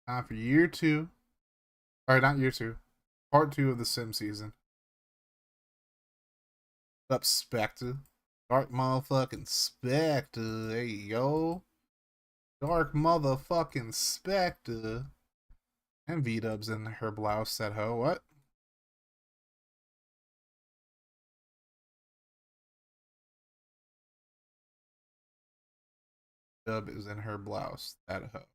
Time for year two. Alright, not year two. Part two of the Sim season. Up Spectre. Dark motherfucking Spectre. There you go. Dark motherfucking Spectre. And V-Dub's in her blouse, that hoe. What? Dub is in her blouse, that hoe.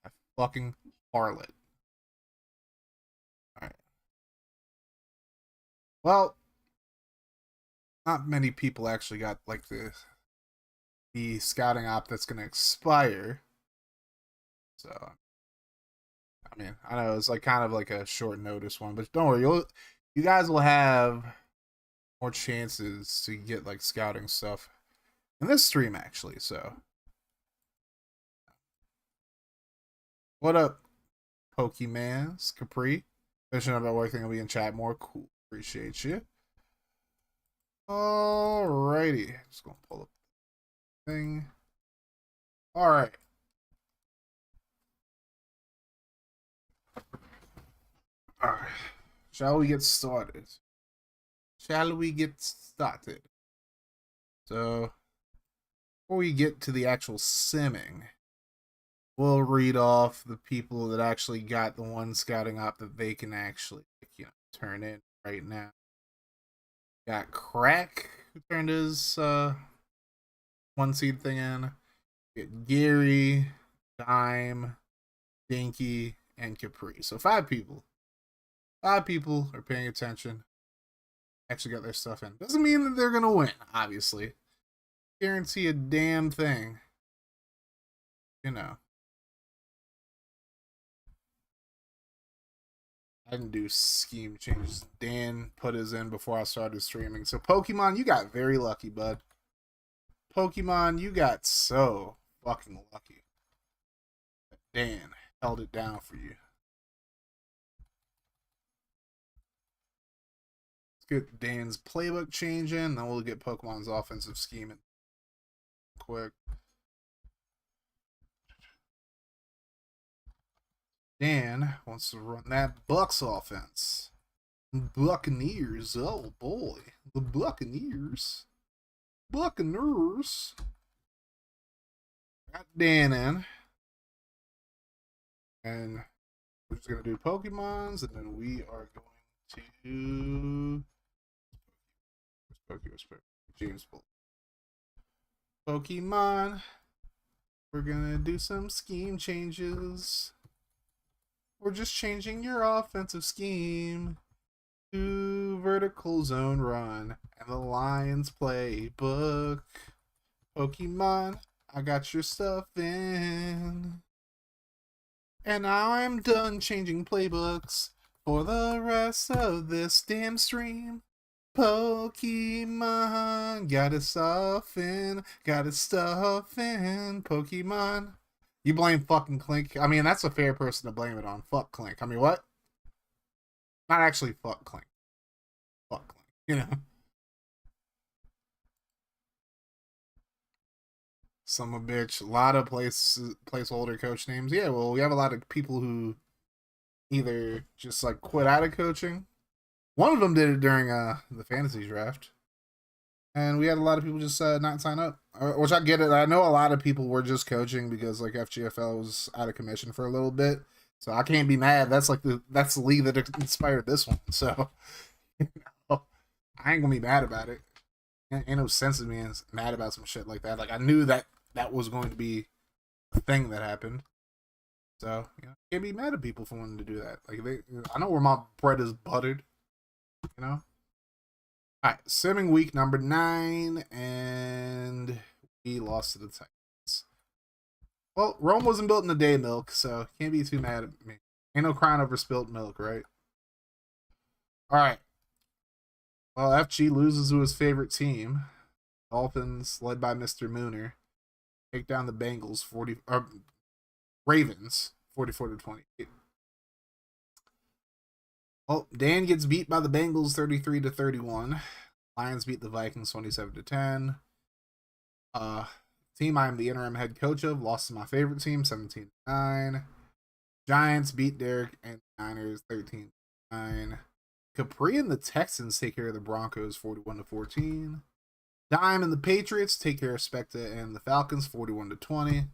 I fucking harlot. Alright. Well, not many people actually got like the scouting op that's gonna expire. So I mean, I know it's like kind of like a short notice one, but don't worry, you guys will have more chances to get like scouting stuff in this stream actually. So what up, Pokemans, Capri? Fishing about working will be in chat more. Cool. Appreciate you. Alrighty. Just gonna pull up the thing. Alright. Alright. Shall we get started? Shall we get started? So before we get to the actual simming, we'll read off the people that actually got the one scouting op that they can actually, turn in right now. Got Crack, who turned his one seed thing in. Get Gary, Dime, Dinky, and Capri. So 5 people. 5 people are paying attention. Actually got their stuff in. Doesn't mean that they're gonna win, obviously. Guarantee a damn thing. You know. I didn't do scheme changes. Dan put his in before I started streaming. So Pokemon, you got very lucky, bud. Pokemon, you got so fucking lucky. Dan held it down for you. Let's get Dan's playbook changing, then we'll get Pokemon's offensive scheme in quick. Dan wants to run that Bucks offense. Buccaneers, oh boy. The Buccaneers. Buccaneers. Got Dan in. And we're just going to do Pokemons, and then we are going to... Where's James Bull. Pokemon. We're going to do some scheme changes. We're just changing your offensive scheme to vertical zone run and the Lions playbook. Pokemon, I got your stuff in. And now I'm done changing playbooks for the rest of this damn stream. Pokemon, got his stuff in, Pokemon. You blame fucking Clink. I mean, that's a fair person to blame it on. Fuck Clink. I mean, what? Not actually fuck Clink. Fuck Clink. You know? Some a bitch. A lot of placeholder coach names. Yeah, well, we have a lot of people who either just like quit out of coaching. One of them did it during the fantasy draft. And we had a lot of people just not sign up, which I get it. I know a lot of people were just coaching because like FGFL was out of commission for a little bit, so I can't be mad. That's the league that inspired this one. So I ain't gonna be mad about it. Ain't no sense in being mad about some shit like that. Like I knew that was going to be a thing that happened. So can't be mad at people for wanting to do that. Like I know where my bread is buttered. You know. All right, simming week number 9, and we lost to the Titans. Well, Rome wasn't built in a day, Milk, so can't be too mad at me. Ain't no crying over spilt milk, right? All right. Well, FG loses to his favorite team. Dolphins, led by Mr. Mooner, take down the Bengals Ravens 44-20. Well, Dan gets beat by the Bengals 33-31. Lions beat the Vikings 27-10. Team I'm the interim head coach of lost to my favorite team 17-9. Giants beat Derek and Niners 13-9. Capri and the Texans take care of the Broncos 41-14. Dime and the Patriots take care of Specta and the Falcons 41-20.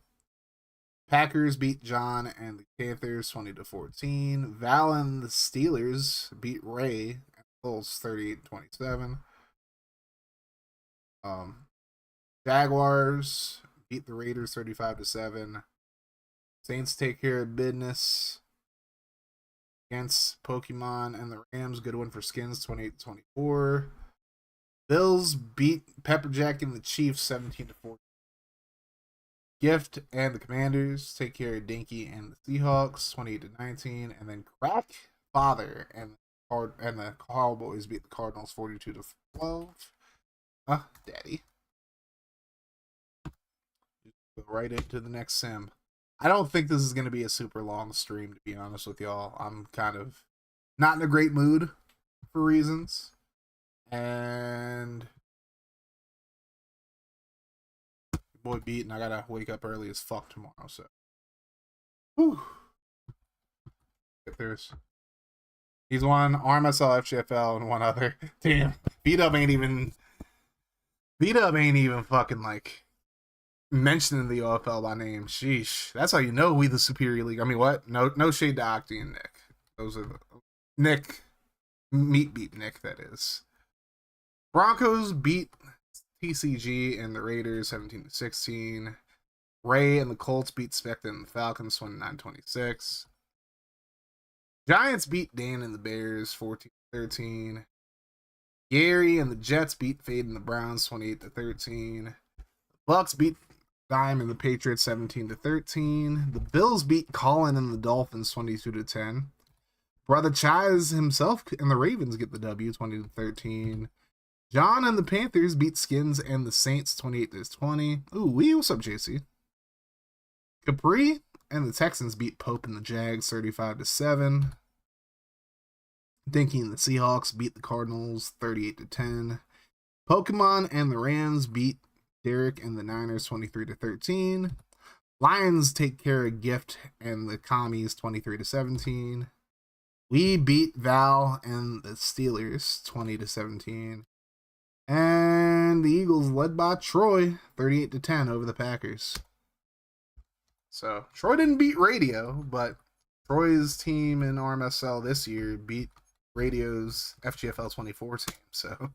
Packers beat John and the Panthers 20-14. Val and the Steelers beat Ray and the Colts 38-27. Jaguars beat the Raiders 35-7. Saints take care of business against Pokemon and the Rams. Good one for Skins 28-24. Bills beat Pepperjack and the Chiefs 17-14. Gift and the Commanders take care of Dinky and the Seahawks 28-19, and then Crack Father and the Cowboys beat the Cardinals 42-12. Daddy. Go right into the next sim. I don't think this is going to be a super long stream, to be honest with y'all. I'm kind of not in a great mood for reasons. And boy beat, and I gotta wake up early as fuck tomorrow, so whew. He's one RMSL, FGFL, and one other. Damn, beat up ain't even fucking like mentioning the OFL by name. Sheesh, that's how you know we the superior league. I mean, what? No shade to Octi and Nick. Those are the Nick meat beat Nick. That is. Broncos beat TCG and the Raiders 17-16. Ray and the Colts beat Spectre and the Falcons 29-26. Giants beat Dan and the Bears 14-13. Gary and the Jets beat Fade and the Browns 28-13. Bucks beat Dime and the Patriots 17-13. The Bills beat Colin and the Dolphins 22-10. Brother Chaz himself and the Ravens get the W 20-13. John and the Panthers beat Skins and the Saints 28-20. Ooh, what's up, JC? Capri and the Texans beat Pope and the Jags 35-7. Dinky and the Seahawks beat the Cardinals 38-10. Pokemon and the Rams beat Derek and the Niners 23-13. Lions take care of Gift and the Commies 23-17. We beat Val and the Steelers 20-17. And the Eagles led by Troy 38-10 over the Packers. So Troy didn't beat Radio, but Troy's team in RMSL this year beat Radio's FGFL 24 team. So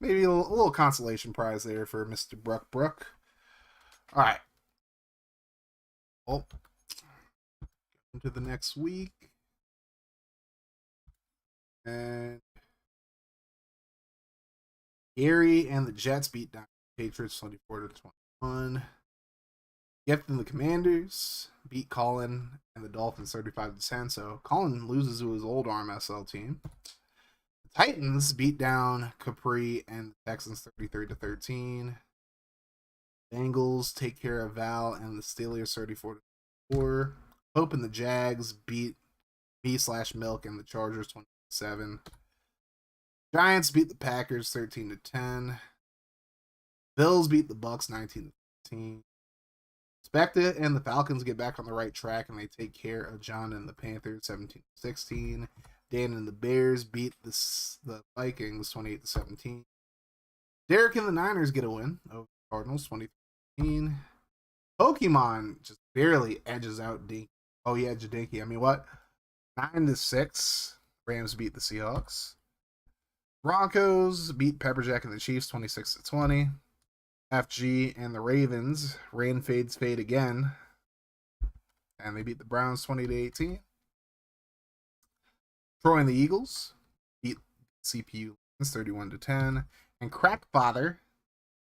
maybe a little consolation prize there for Mr. Brook. All right. Well, into the next week. And Gary and the Jets beat down the Patriots 24-21. Gift and the Commanders beat Colin and the Dolphins 35-10. So Colin loses to his old RMSL team. The Titans beat down Capri and the Texans 33-13. Bengals take care of Val and the Steelers 34-4. Hope and the Jags beat B/Milk and the Chargers 27. Giants beat the Packers 13-10. Bills beat the Bucks 19-15. Specta and the Falcons get back on the right track and they take care of John and the Panthers 17-16. Dan and the Bears beat the Vikings 28-17. Derek and the Niners get a win over the Cardinals 20-15. Pokemon just barely edges out Dinky. Oh yeah, Jadinky. I mean, what? 9-6. Rams beat the Seahawks. Broncos beat Pepperjack and the Chiefs 26-20. FG and the Ravens rain fades fade again, and they beat the Browns 20-18. Troy and the Eagles beat CPU 31-10, and Crackfather,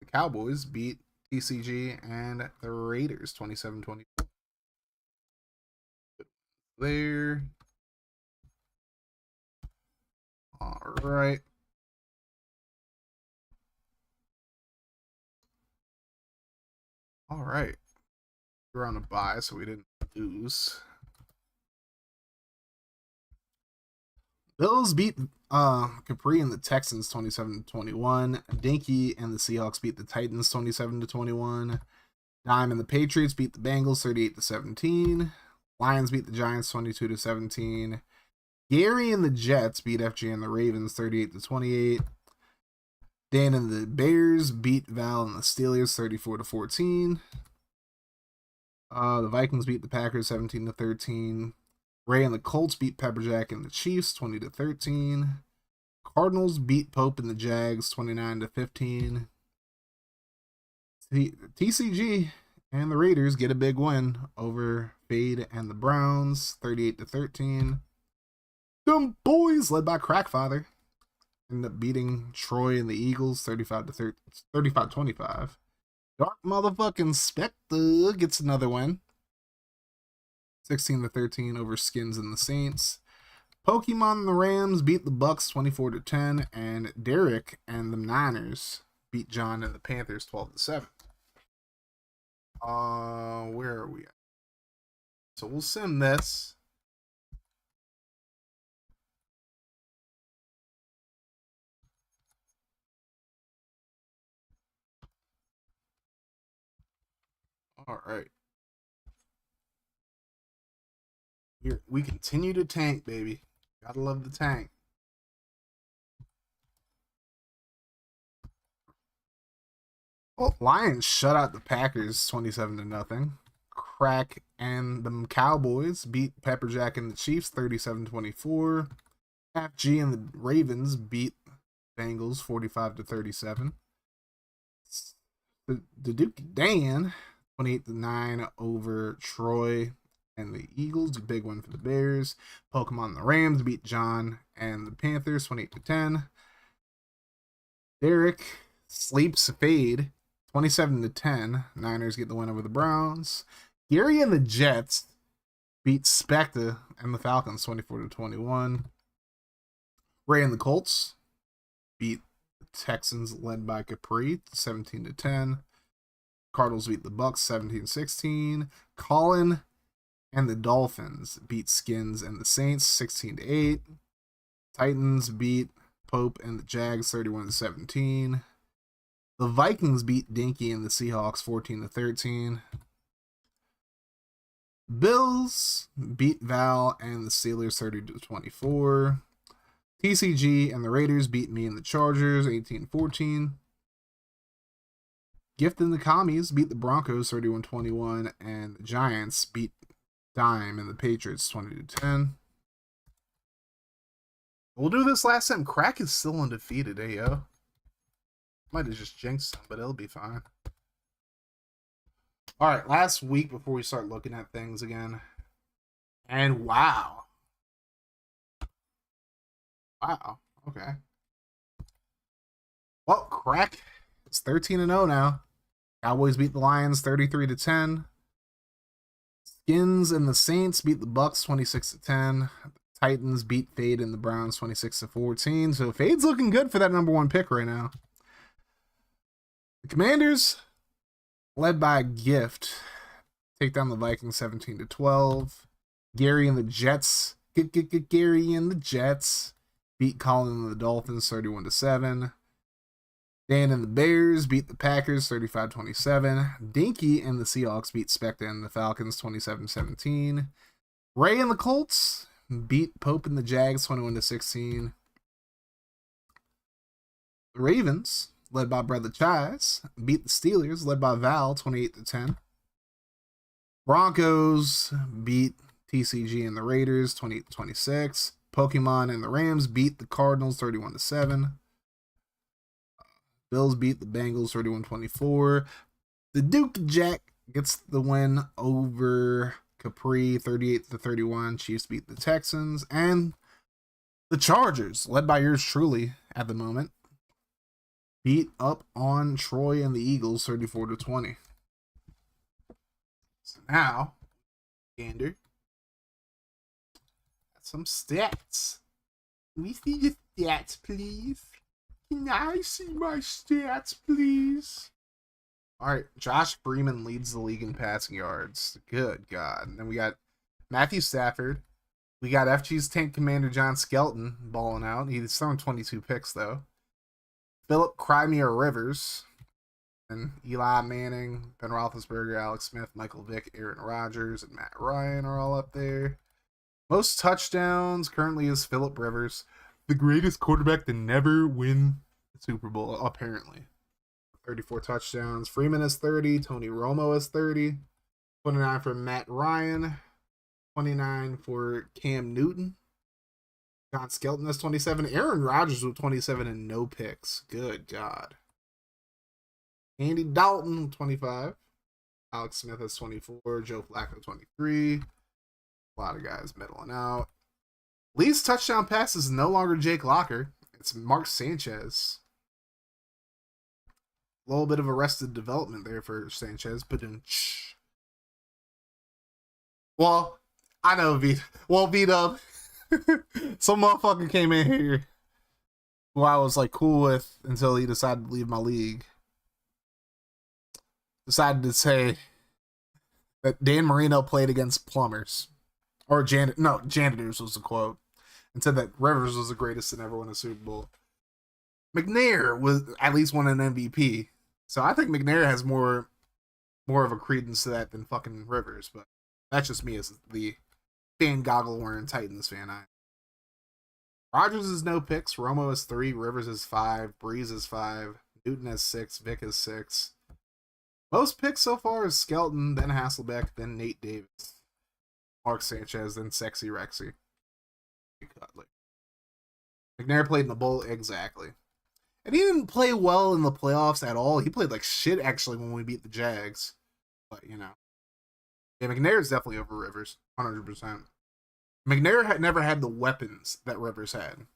the Cowboys beat TCG and the Raiders 27-24. There. All right. All right. We're on a bye, so we didn't lose. Bills beat Capri and the Texans 27-21. Dinky and the Seahawks beat the Titans 27-21. Dime and the Patriots beat the Bengals 38-17. Lions beat the Giants 22-17. Gary and the Jets beat FG and the Ravens 38-28. Dan and the Bears beat Val and the Steelers 34-14. The Vikings beat the Packers 17-13. Ray and the Colts beat Pepperjack and the Chiefs 20-13. Cardinals beat Pope and the Jags 29-15. TCG and the Raiders get a big win over Fade and the Browns 38-13. Them boys, led by Crackfather, ended up beating Troy and the Eagles 35-25. Dark motherfucking Spectre gets another win 16-13 over Skins and the Saints. Pokemon and the Rams beat the Bucks 24-10, and Derek and the Niners beat John and the Panthers 12-7. Where are we at? So we'll send this. All right. Here we continue to tank, baby. Gotta love the tank. Well, Lions shut out the Packers 27-0. Crack and the Cowboys beat Pepperjack and the Chiefs 37-24. FG and the Ravens beat Bengals 45-37. The Duke Dan 28-9 over Troy and the Eagles. A big win for the Bears. Pokemon and the Rams beat John and the Panthers 28-10. Derek sleeps Fade 27-10. Niners get the win over the Browns. Gary and the Jets beat Spectre and the Falcons 24-21. Ray and the Colts beat the Texans led by Capri 17-10. Cardinals beat the Bucks 17-16. Colin and the Dolphins beat Skins and the Saints 16-8. Titans beat Pope and the Jags 31-17. The Vikings beat Dinky and the Seahawks 14-13. Bills beat Val and the Steelers 30-24. TCG and the Raiders beat me and the Chargers 18-14. Gift and the Commies beat the Broncos 31-21, and the Giants beat Dime and the Patriots 20-10. We'll do this last time. Crack is still undefeated, yo. Might have just jinxed him, but it'll be fine. All right, last week before we start looking at things again. And wow. Wow, okay. Well, Crack is 13-0 now. Cowboys beat the Lions 33-10. Skins and the Saints beat the Bucks 26-10. Titans beat Fade and the Browns 26-14. So Fade's looking good for that number one pick right now. The Commanders, led by a Gift, take down the Vikings 17-12. Gary and the Jets, Gary and the Jets beat Colin and the Dolphins 31-7. Dan and the Bears beat the Packers 35-27. Dinky and the Seahawks beat Spectre and the Falcons 27-17. Ray and the Colts beat Pope and the Jags 21-16. The Ravens, led by Brother Chaz, beat the Steelers, led by Val 28-10. Broncos beat TCG and the Raiders 28-26. Pokemon and the Rams beat the Cardinals 31-7. Bills beat the Bengals 31-24. The Duke Jack gets the win over Capri 38-31. Chiefs beat the Texans. And the Chargers, led by yours truly at the moment, beat up on Troy and the Eagles 34-20. So now, Gander, some stats. Can we see the stats, please? Can I see my stats, please? Alright, Josh Freeman leads the league in passing yards. Good God. And then we got Matthew Stafford. We got FG's tank commander John Skelton balling out. He's throwing 22 picks, though. Philip Crimea Rivers And Eli Manning, Ben Roethlisberger, Alex Smith, Michael Vick, Aaron Rodgers, and Matt Ryan are all up there. Most touchdowns currently is Phillip Rivers, the greatest quarterback to never win the Super Bowl, apparently. 34 touchdowns. Freeman is 30. Tony Romo is 30. 29 for Matt Ryan. 29 for Cam Newton. John Skelton has 27. Aaron Rodgers with 27 and no picks. Good God. Andy Dalton, 25. Alex Smith has 24. Joe Flacco, 23. A lot of guys middling out. Least touchdown pass is no longer Jake Locker. It's Mark Sanchez. A little bit of arrested development there for Sanchez. But then, well, I know V-Dub. Some motherfucker came in here who I was like cool with until he decided to leave my league. Decided to say that Dan Marino played against plumbers. Or janitors was the quote. And said that Rivers was the greatest to ever win a Super Bowl. McNair was at least won an MVP. So I think McNair has more of a credence to that than fucking Rivers, but that's just me as the fan goggle wearing Titans fan. Rodgers is no picks. Romo is 3. Rivers is 5. Breeze is 5. Newton has 6. Vick is 6. Most picks so far is Skelton, then Hasselbeck, then Nate Davis, Mark Sanchez, then Sexy Rexy. McNair played in the bowl exactly. And he didn't play well in the playoffs at all. He played like shit, actually, when we beat the Jags. But, yeah, McNair is definitely over Rivers. 100%. McNair had never had the weapons that Rivers had.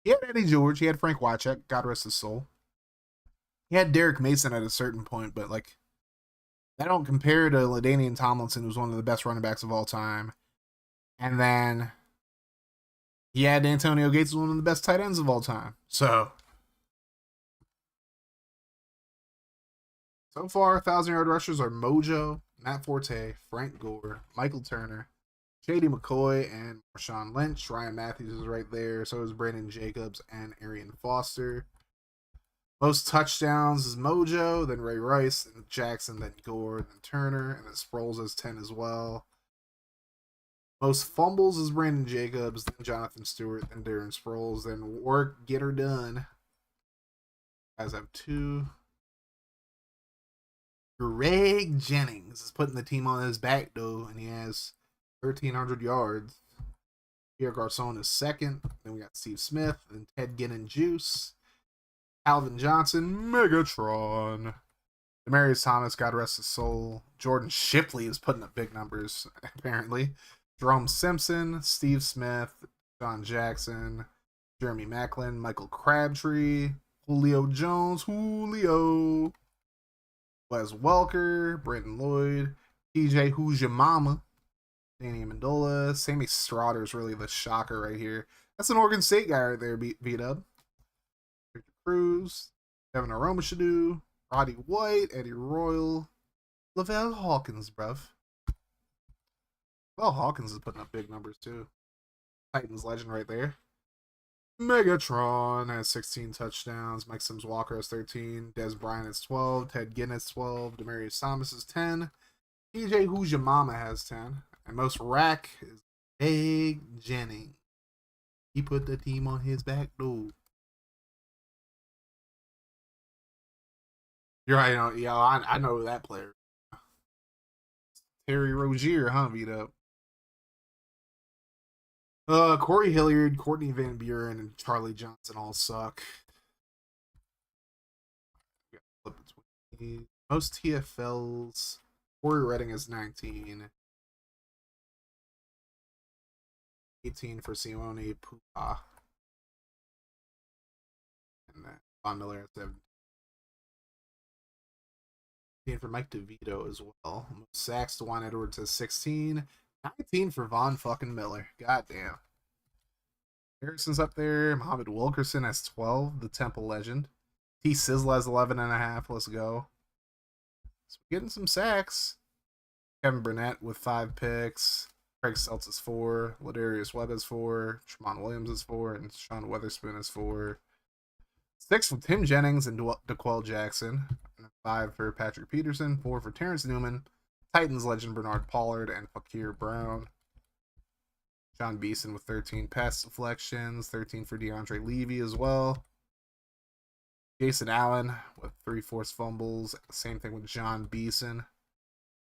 He had Eddie George. He had Frank Wycheck. God rest his soul. He had Derek Mason at a certain point, but, like, that don't compare to LaDainian Tomlinson, who's one of the best running backs of all time. And then he had Antonio Gates, one of the best tight ends of all time. So far, 1,000-yard rushers are Mojo, Matt Forte, Frank Gore, Michael Turner, Shady McCoy, and Marshawn Lynch. Ryan Matthews is right there. So is Brandon Jacobs and Arian Foster. Most touchdowns is Mojo, then Ray Rice, then Jackson, then Gore, then Turner, and then Sproles has 10 as well. Most fumbles is Brandon Jacobs, then Jonathan Stewart, then Darren Sproles, then work, get her done. Guys have 2. Greg Jennings is putting the team on his back, though, and he has 1,300 yards. Pierre Garcon is 2nd. Then we got Steve Smith, then Ted Ginn and Juice. Alvin Johnson, Megatron. Demaryius Thomas, God rest his soul. Jordan Shipley is putting up big numbers, apparently. Jerome Simpson, Steve Smith, John Jackson, Jeremy Macklin, Michael Crabtree, Julio Jones, Wes Welker, Brandon Lloyd, TJ Who's Your Mama, Danny Amendola, Sammy Stroughter's really the shocker right here. That's an Oregon State guy right there, B-Dub. Victor Cruz, Kevin Aromashadu, Roddy White, Eddie Royal, Lavelle Hawkins, bruv. Lavelle Hawkins is putting up big numbers too. Titans legend right there. Megatron has 16 touchdowns. Mike Sims Walker has 13. Des Bryant has 12. Ted Ginn has 12. Demaryius Thomas has 10. TJ Who's Your Mama has 10. And most rack is Greg Jennings. He put the team on his back, though. You're right, I know that player. Terry Rozier, huh, V-Dub? Corey Hilliard, Courtney Van Buren, and Charlie Johnson all suck. Flip between most TFLs. Corey Redding is 19. 18 for Simone Pupa. And then Von Miller at 17. For Mike DeVito as well. Sacks to Juan Edwards has 16. 19 for Von fucking Miller. Goddamn. Harrison's up there. Muhammad Wilkerson has 12. The Temple legend. T. Sizzle has 11.5. Let's go. So we're getting some sacks. Kevin Burnett with 5 picks. Craig Seltz is 4. Ladarius Webb is 4. Tramon Williams is 4. And Sean Weatherspoon is 4. 6 from Tim Jennings and DeQuell Jackson. 5 for Patrick Peterson, 4 for Terrence Newman, Titans legend Bernard Pollard, and Fakir Brown. John Beeson with 13 pass deflections, 13 for DeAndre Levy as well. Jason Allen with 3 forced fumbles. Same thing with John Beeson.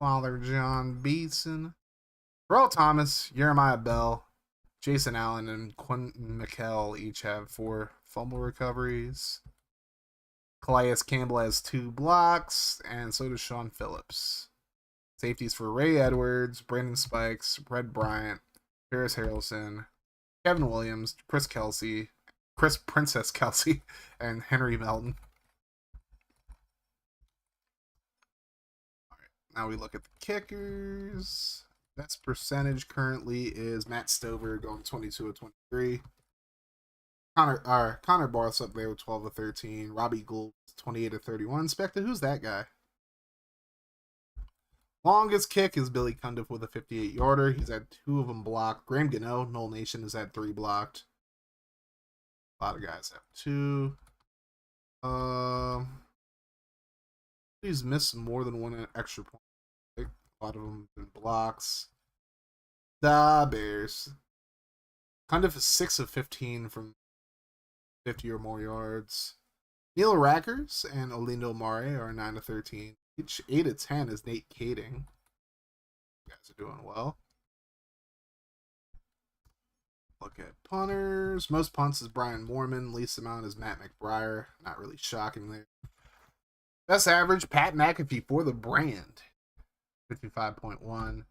Father John Beeson. Earl Thomas, Jeremiah Bell, Jason Allen, and Quentin McKell each have 4 fumble recoveries. Calais Campbell has 2 blocks, and so does Sean Phillips. Safeties for Ray Edwards, Brandon Spikes, Red Bryant, Paris Harrelson, Kevin Williams, Chris Princess Kelsey, and Henry Melton. All right, now we look at the kickers. Best percentage currently is Matt Stover going 22 of 23. Connor Barth's up there with 12 of 13. Robbie Gould 28 of 31. Spectre, who's that guy? Longest kick is Billy Cundiff with a 58-yarder. He's had 2 of them blocked. Graham Gano, Noel Nation, has had 3 blocked. A lot of guys have 2. He's missed more than 1 extra point. A lot of them have been blocks. The Bears. Cundiff is 6 of 15 from 50 or more yards. Neil Rackers and Olindo Mare are 9 of 13. Each 8 of 10 is Nate Kading. You guys are doing well. Look at punters. Most punts is Brian Moorman. Least amount is Matt McBriar. Not really shocking there. Best average, Pat McAfee for the brand. 55.1.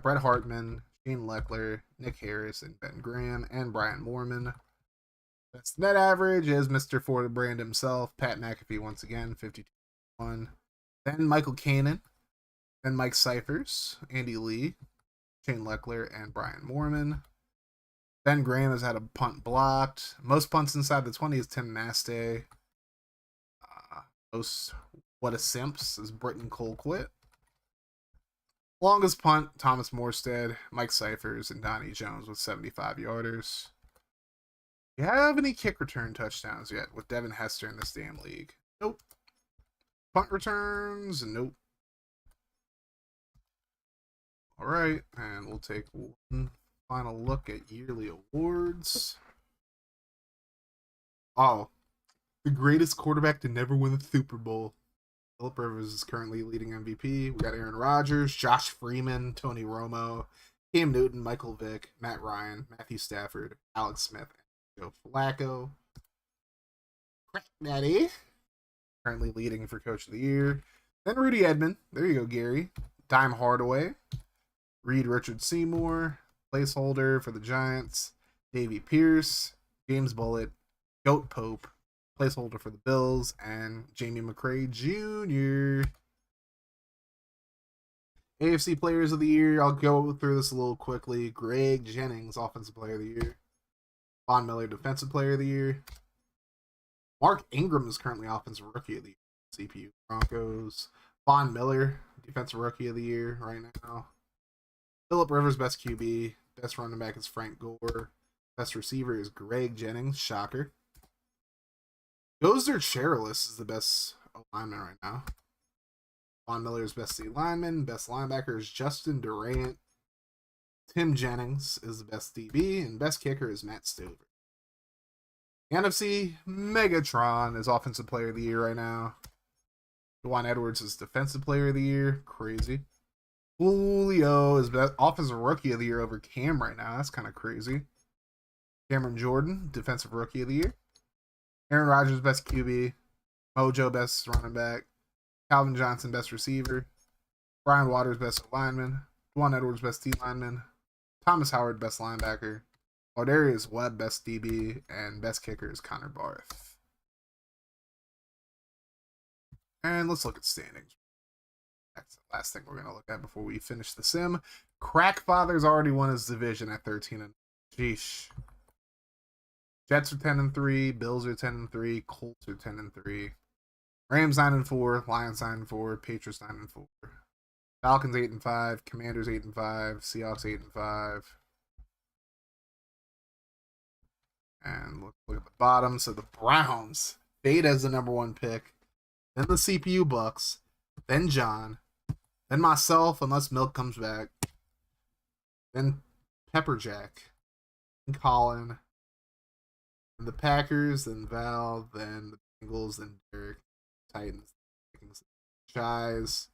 Brett Hartman, Shane Leckler, Nick Harris, and Ben Graham, and Brian Moorman. Best net average is Mr. For the brand himself, Pat McAfee once again, 52.1. Then Michael Kanan, then Mike Cyphers, Andy Lee, Shane Leckler, and Brian Moorman. Ben Graham has had a punt blocked. Most punts inside the 20 is Tim Naste. Most What a Simps is Britton Colquitt. Longest punt, Thomas Morstead, Mike Cyphers, and Donnie Jones with 75 yarders. Do you have any kick return touchdowns yet with Devin Hester in this damn league? Nope. Punt returns, nope. All right, and we'll take one final look at yearly awards. Oh, the greatest quarterback to never win the Super Bowl. Phillip Rivers is currently leading MVP. We got Aaron Rodgers, Josh Freeman, Tony Romo, Cam Newton, Michael Vick, Matt Ryan, Matthew Stafford, Alex Smith, and Joe Flacco. Crack Daddy currently leading for Coach of the Year. Then Rudy Edmond. There you go, Gary. Dime Hardaway. Reed Richard Seymour. Placeholder for the Giants. Davey Pierce. James Bullitt. Goat Pope. Placeholder for the Bills. And Jamie McCray Jr. AFC Players of the Year. I'll go through this a little quickly. Greg Jennings, Offensive Player of the Year. Von Miller, Defensive Player of the Year. Mark Ingram is currently Offensive Rookie of the Year. CPU Broncos. Von Miller, Defensive Rookie of the Year right now. Phillip Rivers, Best QB. Best running back is Frank Gore. Best receiver is Greg Jennings. Shocker. Gozer Cherilus is the best lineman right now. Von Miller is Best D lineman. Best linebacker is Justin Durant. Tim Jennings is the best DB. And best kicker is Matt Stover. NFC, Megatron is Offensive Player of the Year right now. Juwan Edwards is Defensive Player of the Year. Crazy. Julio is Offensive Rookie of the Year over Cam right now. That's kind of crazy. Cameron Jordan, Defensive Rookie of the Year. Aaron Rodgers, Best QB. Mojo, Best Running Back. Calvin Johnson, Best Receiver. Brian Waters, Best Lineman. Juwan Edwards, Best D Lineman. Thomas Howard, Best Linebacker. Lardarius Webb, Best DB, and Best Kicker is Connor Barth. And let's look at standings. That's the last thing we're going to look at before we finish the sim. Crackfather's already won his division at 13. Sheesh. Jets are 10-3, Bills are 10-3, Colts are 10-3, Rams 9-4, Lions 9-4, Patriots 9-4, Falcons 8-5, Commanders 8-5, Seahawks 8-5. And look at the bottom. So the Browns, Beta is the #1 pick. then the CPU Bucks, then John, then myself, unless Milk comes back, then Pepperjack, then Colin, then the Packers, then Val, then the Bengals, then Derek, Titans, Shies.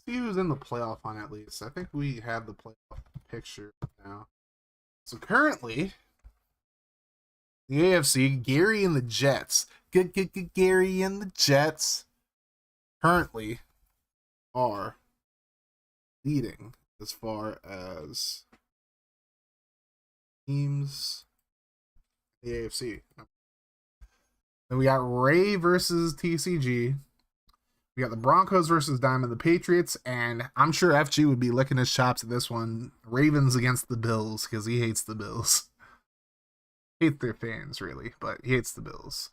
See who's in the playoff hunt at least. I think we have the playoff picture now. So currently, the AFC, Gary and the Jets. Gary and the Jets currently are leading as far as teams in the AFC. Then we got Ray versus TCG. We got the Broncos versus Diamond the Patriots, and I'm sure FG would be licking his chops at this one. Ravens against the Bills, because he hates the Bills. Hates their fans, really, but he hates the Bills.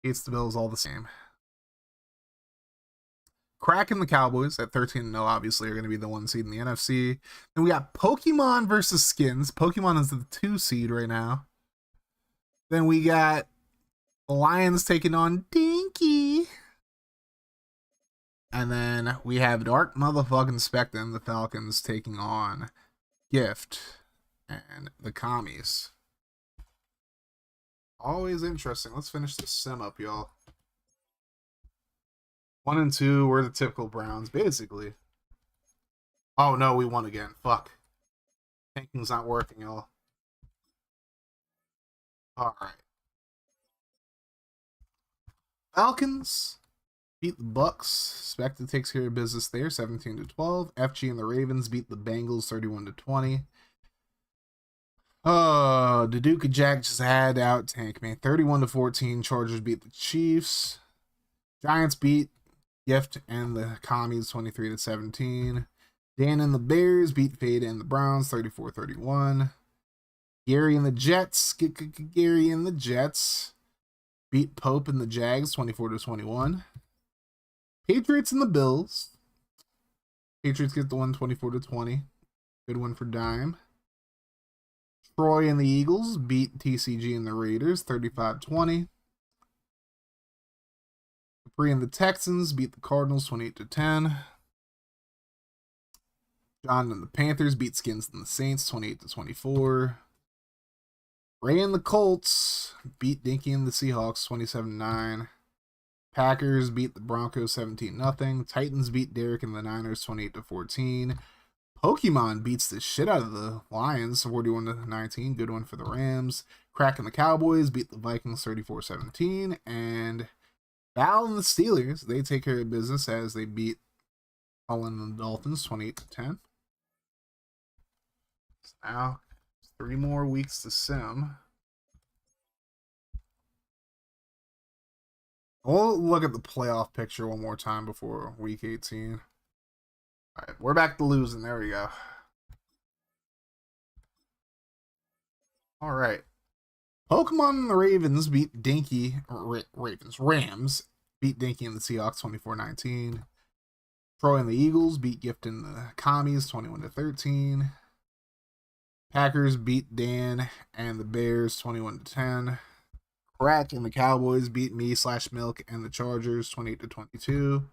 Hates the Bills all the same. Cracking the Cowboys at 13-0, obviously, are going to be the 1 seed in the NFC. Then we got Pokemon versus Skins. Pokemon is the 2 seed right now. Then we got the Lions taking on Dinky. And then we have Dark Motherfucking Spectre and the Falcons taking on Gift and the Commies. Always interesting. Let's finish this sim up, y'all. 1 and 2, we're the typical Browns, basically. Oh no, we won again. Fuck. Tanking's not working, y'all. Alright. Falcons beat the Bucks. Spectre takes care of business there, 17-12. FG and the Ravens beat the Bengals, 31-20. The Duke of Jack just had out tank, man. 31-14. Chargers beat the Chiefs. Giants beat Gift and the Commies, 23-17. Dan and the Bears beat Fade and the Browns, 34-31. Gary and the Jets. Gary and the Jets beat Pope and the Jags, 24-21. Patriots and the Bills. Patriots get the one, 24-20. Good one for Dime. Troy and the Eagles beat TCG and the Raiders, 35-20. Capri and the Texans beat the Cardinals, 28-10. John and the Panthers beat Skins and the Saints, 28-24. Ray and the Colts beat Dinky and the Seahawks, 27-9. Packers beat the Broncos, 17-0. Titans beat Derek and the Niners, 28-14. Pokemon beats the shit out of the Lions, 41-19. Good one for the Rams. Cracking the Cowboys beat the Vikings, 34-17. And Val and the Steelers, they take care of business as they beat Colin and the Dolphins, 28-10. So now, 3 more weeks to sim. We'll look at the playoff picture one more time before week 18. All right, we're back to losing. There we go. All right. Pokemon and the Ravens beat Dinky. Rams beat Dinky and the Seahawks, 24-19. Troy and the Eagles beat Gift and the Commies, 21-13. Packers beat Dan and the Bears, 21-10. Crack and the Cowboys beat me/Milk and the Chargers, 28-22.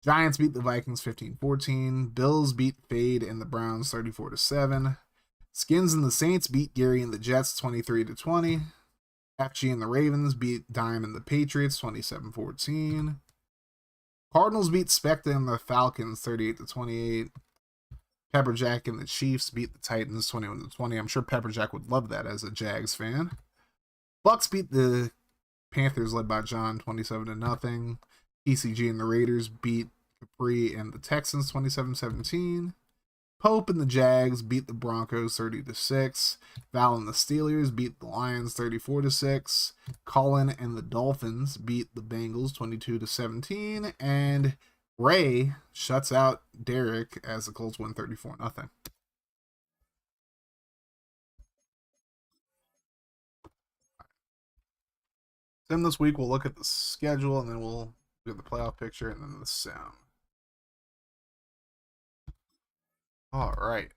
Giants beat the Vikings, 15-14. Bills beat Fade and the Browns, 34-7. Skins and the Saints beat Gary and the Jets, 23-20. FG and the Ravens beat Dime and the Patriots, 27-14. Cardinals beat Spectre and the Falcons, 38-28. Pepperjack and the Chiefs beat the Titans, 21-20. I'm sure Pepperjack would love that as a Jags fan. Bucks beat the Panthers, led by John, 27-0. TCG and the Raiders beat Capri and the Texans, 27-17. Pope and the Jags beat the Broncos, 30-6. Val and the Steelers beat the Lions, 34-6. Colin and the Dolphins beat the Bengals, 22-17. And Ray shuts out Derek as the Colts win, 34-0. Sim this week, we'll look at the schedule, and then we'll do the playoff picture, and then the sim. All right.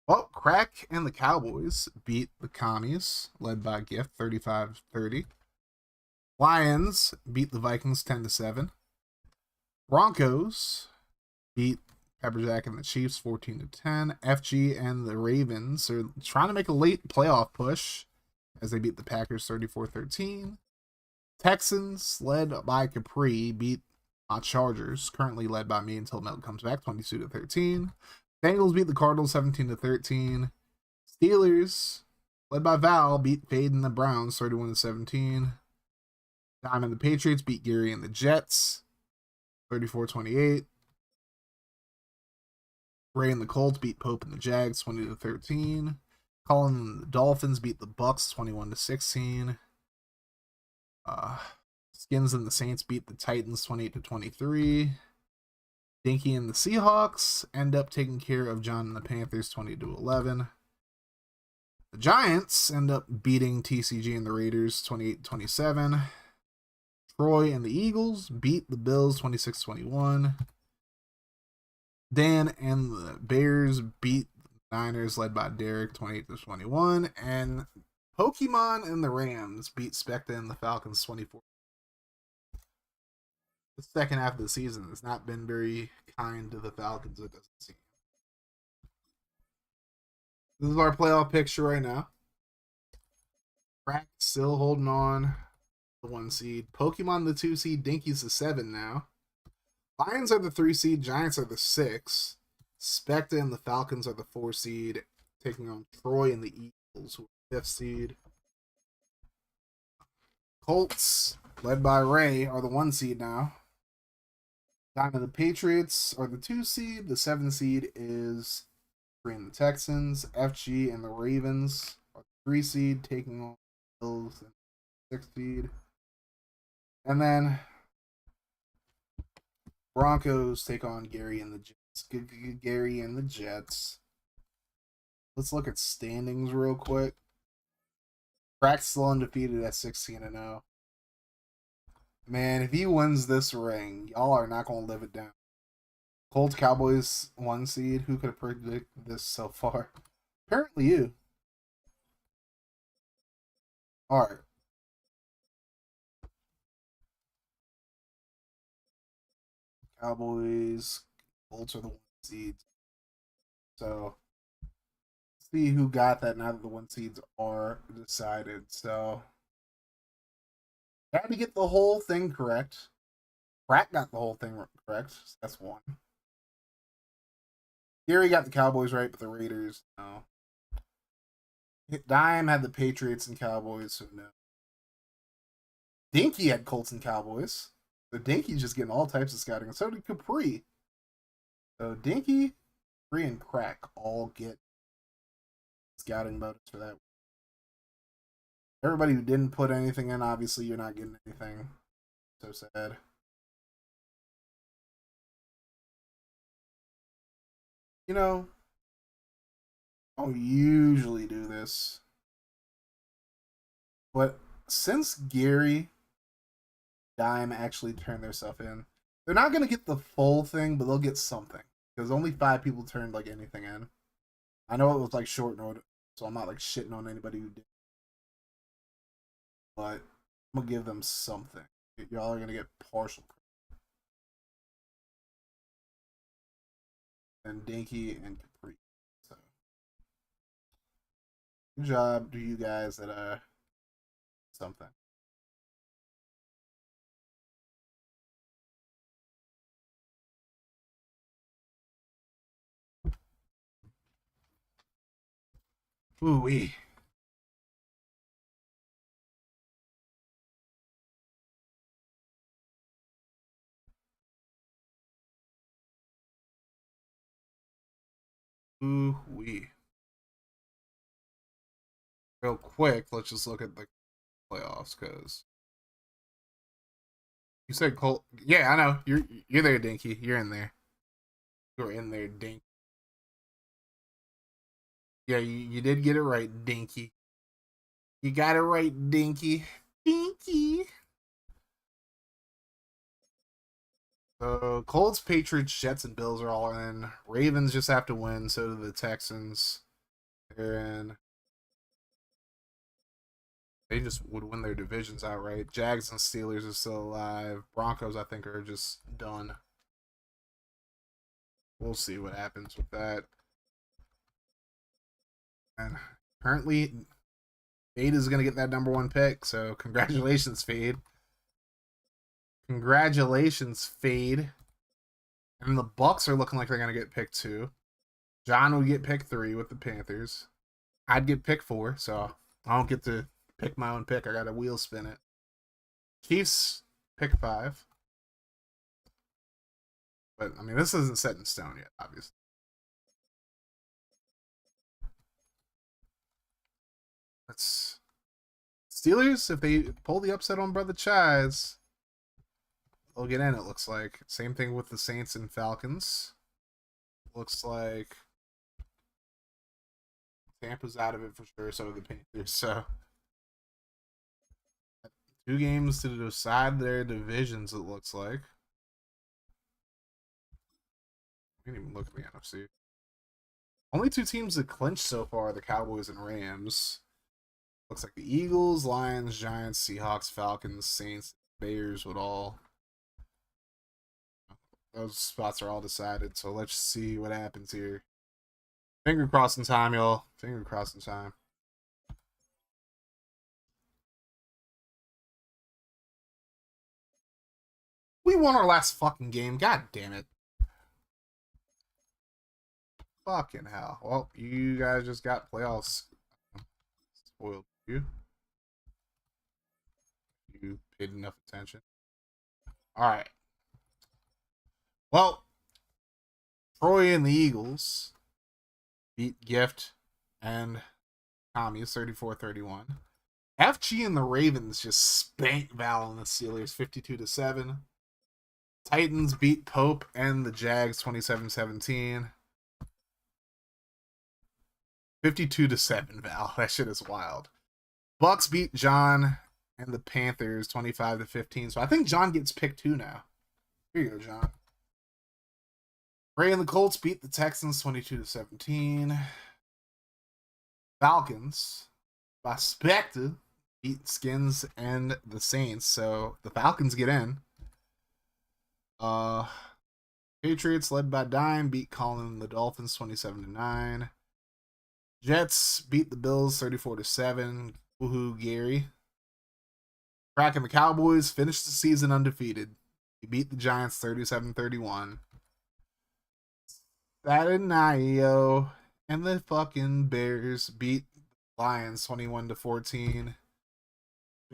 Well, Crack and the Cowboys beat the Commies, led by Gift 35-30. Lions beat the Vikings 10-7. Broncos beat Pepperjack and the Chiefs 14-10. FG and the Ravens are trying to make a late playoff push as they beat the Packers 34-13. Texans, led by Capri, beat my Chargers, currently led by me until Milton comes back, 22-13. Bengals beat the Cardinals 17-13. Steelers, led by Val, beat Fade and the Browns 31-17. Dime and the Patriots beat Gary and the Jets 34-28. Ray and the Colts beat Pope and the Jags 20-13. Colin and the Dolphins beat the Bucks 21-16. Skins and the Saints beat the Titans 28-23. Dinky and the Seahawks end up taking care of John and the Panthers 20-11. The Giants end up beating TCG and the Raiders 28-27. Troy and the Eagles beat the Bills 26-21. Dan and the Bears beat the Niners, led by Derek 28-21. And Pokemon and the Rams beat Specta and the Falcons 24. The second half of the season has not been very kind to the Falcons, it doesn't seem. This is our playoff picture right now. Crack still holding on the 1 seed. Pokemon the 2 seed. Dinky's the 7 now. Lions are the 3 seed. Giants are the 6. Specta and the Falcons are the 4 seed, taking on Troy and the Eagles, who are 5th seed. Colts, led by Ray, are the 1 seed now. Dime and the Patriots are the 2 seed. The 7 seed is Free and the Texans. FG and the Ravens are the 3 seed, taking on the Bills and the 6 seed. And then Broncos take on Gary and the Jets. Gary and the Jets. Let's look at standings real quick. Crack's still undefeated at 16-0. Man, if he wins this ring, y'all are not going to live it down. Colts Cowboys 1 seed. Who could have predicted this so far? Apparently you. Alright. Cowboys, Colts are the 1 seeds. So, see who got that now that the 1 seeds are decided. So, had to get the whole thing correct. Pratt got the whole thing correct. So that's 1. Gary got the Cowboys right, but the Raiders, no. Dime had the Patriots and Cowboys, so no. Dinky had Colts and Cowboys. So Dinky's just getting all types of scouting. And so did Capri. So Dinky, Capri, and Crack all get scouting bonus for that. Everybody who didn't put anything in, obviously you're not getting anything. So sad. You know, I don't usually do this. But since Gary, Dime actually turned their stuff in, they're not going to get the full thing, but they'll get something. Because only 5 people turned like anything in. I know it was like short notice, so I'm not like shitting on anybody who did. But I'm going to give them something. Y'all are going to get partial. And Dinky and Capri. So, good job to you guys that something. Ooh-wee. Ooh-wee. Real quick, let's just look at the playoffs, because you said Colt. Yeah, I know. You're there, Dinky. You're in there. You're in there, Dinky. Yeah, you did get it right, Dinky. You got it right, Dinky. Dinky. So Colts, Patriots, Jets, and Bills are all in. Ravens just have to win. So do the Texans. And they just would win their divisions outright. Jags and Steelers are still alive. Broncos, I think, are just done. We'll see what happens with that. And currently, Fade is going to get that number 1 pick. So congratulations, Fade. Congratulations, Fade. And the Bucks are looking like they're going to get pick 2. John will get pick 3 with the Panthers. I'd get pick 4, so I don't get to pick my own pick. I got to wheel spin it. Chiefs pick 5. But, I mean, this isn't set in stone yet, obviously. Let's... Steelers, if they pull the upset on Brother Chaz, they'll get in, it looks like. Same thing with the Saints and Falcons. Looks like Tampa's out of it for sure, so are the Panthers. So 2 games to decide their divisions, it looks like. We didn't even look at the NFC. Only 2 teams that clinched so far are the Cowboys and Rams. Looks like the Eagles, Lions, Giants, Seahawks, Falcons, Saints, Bears would all... Those spots are all decided, so let's see what happens here. Finger crossing time, y'all. Finger crossing time. We won our last fucking game. God damn it. Fucking hell. Well, you guys just got playoffs spoiled. You paid enough attention. Alright. Well, Troy and the Eagles beat Gift and Tommy's 34-31. FG and the Ravens just spanked Val and the Steelers 52-7. Titans beat Pope and the Jags 27-17. 52-7, Val. That shit is wild. Bucks beat John and the Panthers 25-15. So I think John gets picked 2 now. Here you go, John. Ray and the Colts beat the Texans 22-17. Falcons by Spectre beat Skins and the Saints, so the Falcons get in. Patriots led by Dime beat Colin and the Dolphins 27-9. Jets beat the Bills 34-7. Woohoo, Gary. Crack and the Cowboys finished the season undefeated. They beat the Giants 37-31. Saturday night, yo. And the fucking Bears beat the Lions 21-14.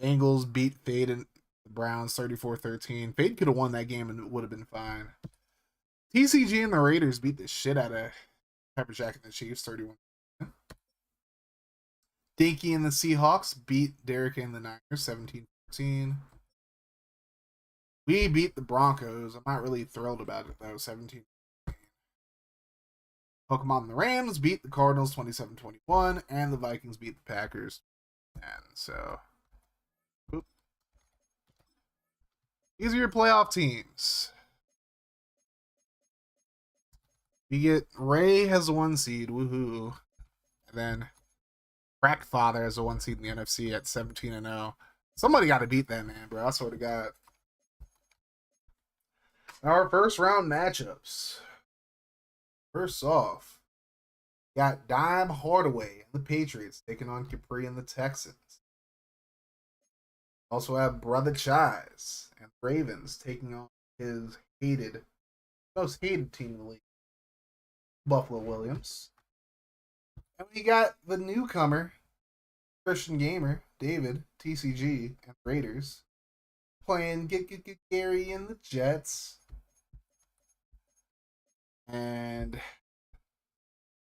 Bengals beat Fade and the Browns 34-13. Fade could have won that game and it would have been fine. TCG and the Raiders beat the shit out of Pepper Jack and the Chiefs 31. Dinky and the Seahawks beat Derek and the Niners 17-14. We beat the Broncos. I'm not really thrilled about it though. 17. Pokemon and the Rams beat the Cardinals 27-21, and the Vikings beat the Packers. And so, these are your playoff teams. You get Ray has a 1 seed, woohoo. And then Crackfather has a 1 seed in the NFC at 17-0. Somebody got to beat that man, bro. I swear to God. Our first round matchups. First off, got Dime Hardaway and the Patriots taking on Capri and the Texans. Also have Brother Chaz and Ravens taking on his most hated team in the league, Buffalo Williams. And we got the newcomer, Christian Gamer, David, TCG, and Raiders playing Get Gary and the Jets. And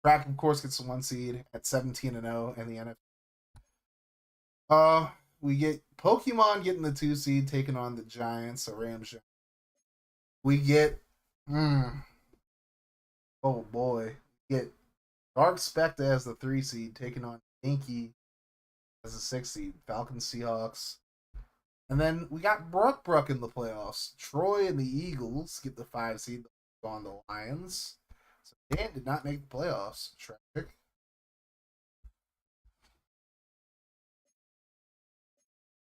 Crack, of course, gets the 1 seed at 17-0 in the NFC. We get Pokemon getting the 2 seed, taking on the Giants, so Rams. We get, oh boy, we get Dark Spectre as the 3 seed, taking on Inky as the 6 seed, Falcons, Seahawks. And then we got Bruck in the playoffs. Troy and the Eagles get the 5 seed on the Lions. So Dan did not make the playoffs. Tragic.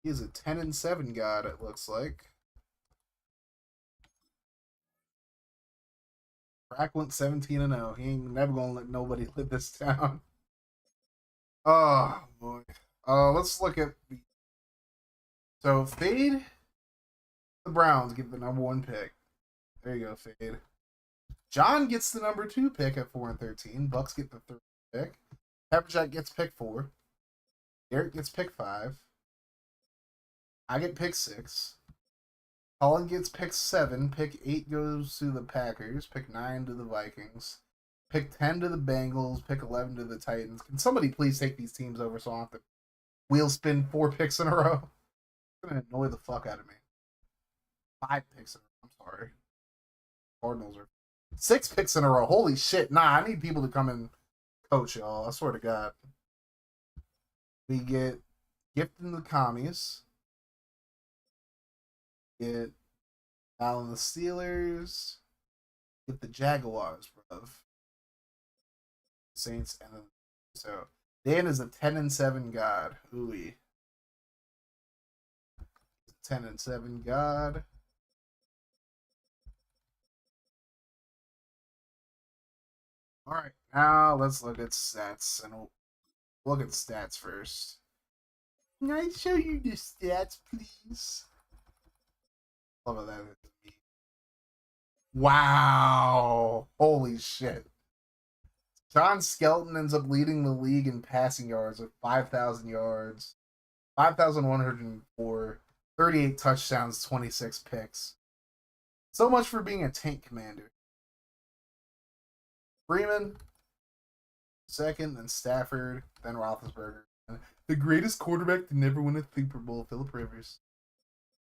He's a 10-7 god, it looks like. Brack went 17-0. He ain't never gonna let nobody live this down. Oh boy. Let's look at the so Fade. The Browns get the #1 pick. There you go, Fade. John gets the #2 pick at 4 and 13. Bucks get the 3rd pick. Pepperjack gets pick 4. Derek gets pick 5. I get pick 6. Colin gets pick 7. Pick 8 goes to the Packers. Pick 9 to the Vikings. Pick 10 to the Bengals. Pick 11 to the Titans. Can somebody please take these teams over so I don't have to wheel spin 4 picks in a row? It's going to annoy the fuck out of me. 5 picks in a row. I'm sorry. Cardinals are 6 picks in a row. Holy shit. Nah, I need people to come and coach, y'all. I swear to God. We get Gifting the Commies. Get Allen the Steelers. Get the Jaguars, bruv. Saints and then so Dan is a 10-7 god. Ooey. 10-7 god. Alright, now let's look at stats and we'll look at stats first. Can I show you the stats, please? Love that. Wow. Holy shit. John Skelton ends up leading the league in passing yards with 5,000 yards, 5,104, 38 touchdowns, 26 picks. So much for being a tank commander. Freeman, second, then Stafford, then Roethlisberger. The greatest quarterback to never win a Super Bowl, Philip Rivers.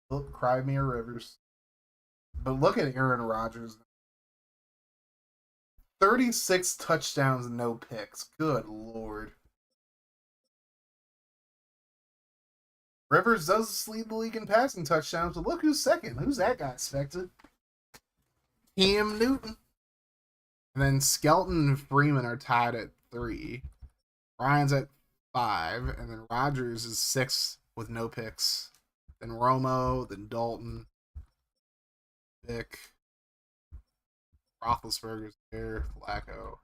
Philip Crimea Rivers. But look at Aaron Rodgers. 36 touchdowns, no picks. Good lord. Rivers does lead the league in passing touchdowns, but look who's second. Who's that guy expected? Cam Newton. And then Skelton and Freeman are tied at 3. Ryan's at 5. And then Rodgers is 6 with no picks. Then Romo, then Dalton. Vic. Roethlisberger's there. Flacco.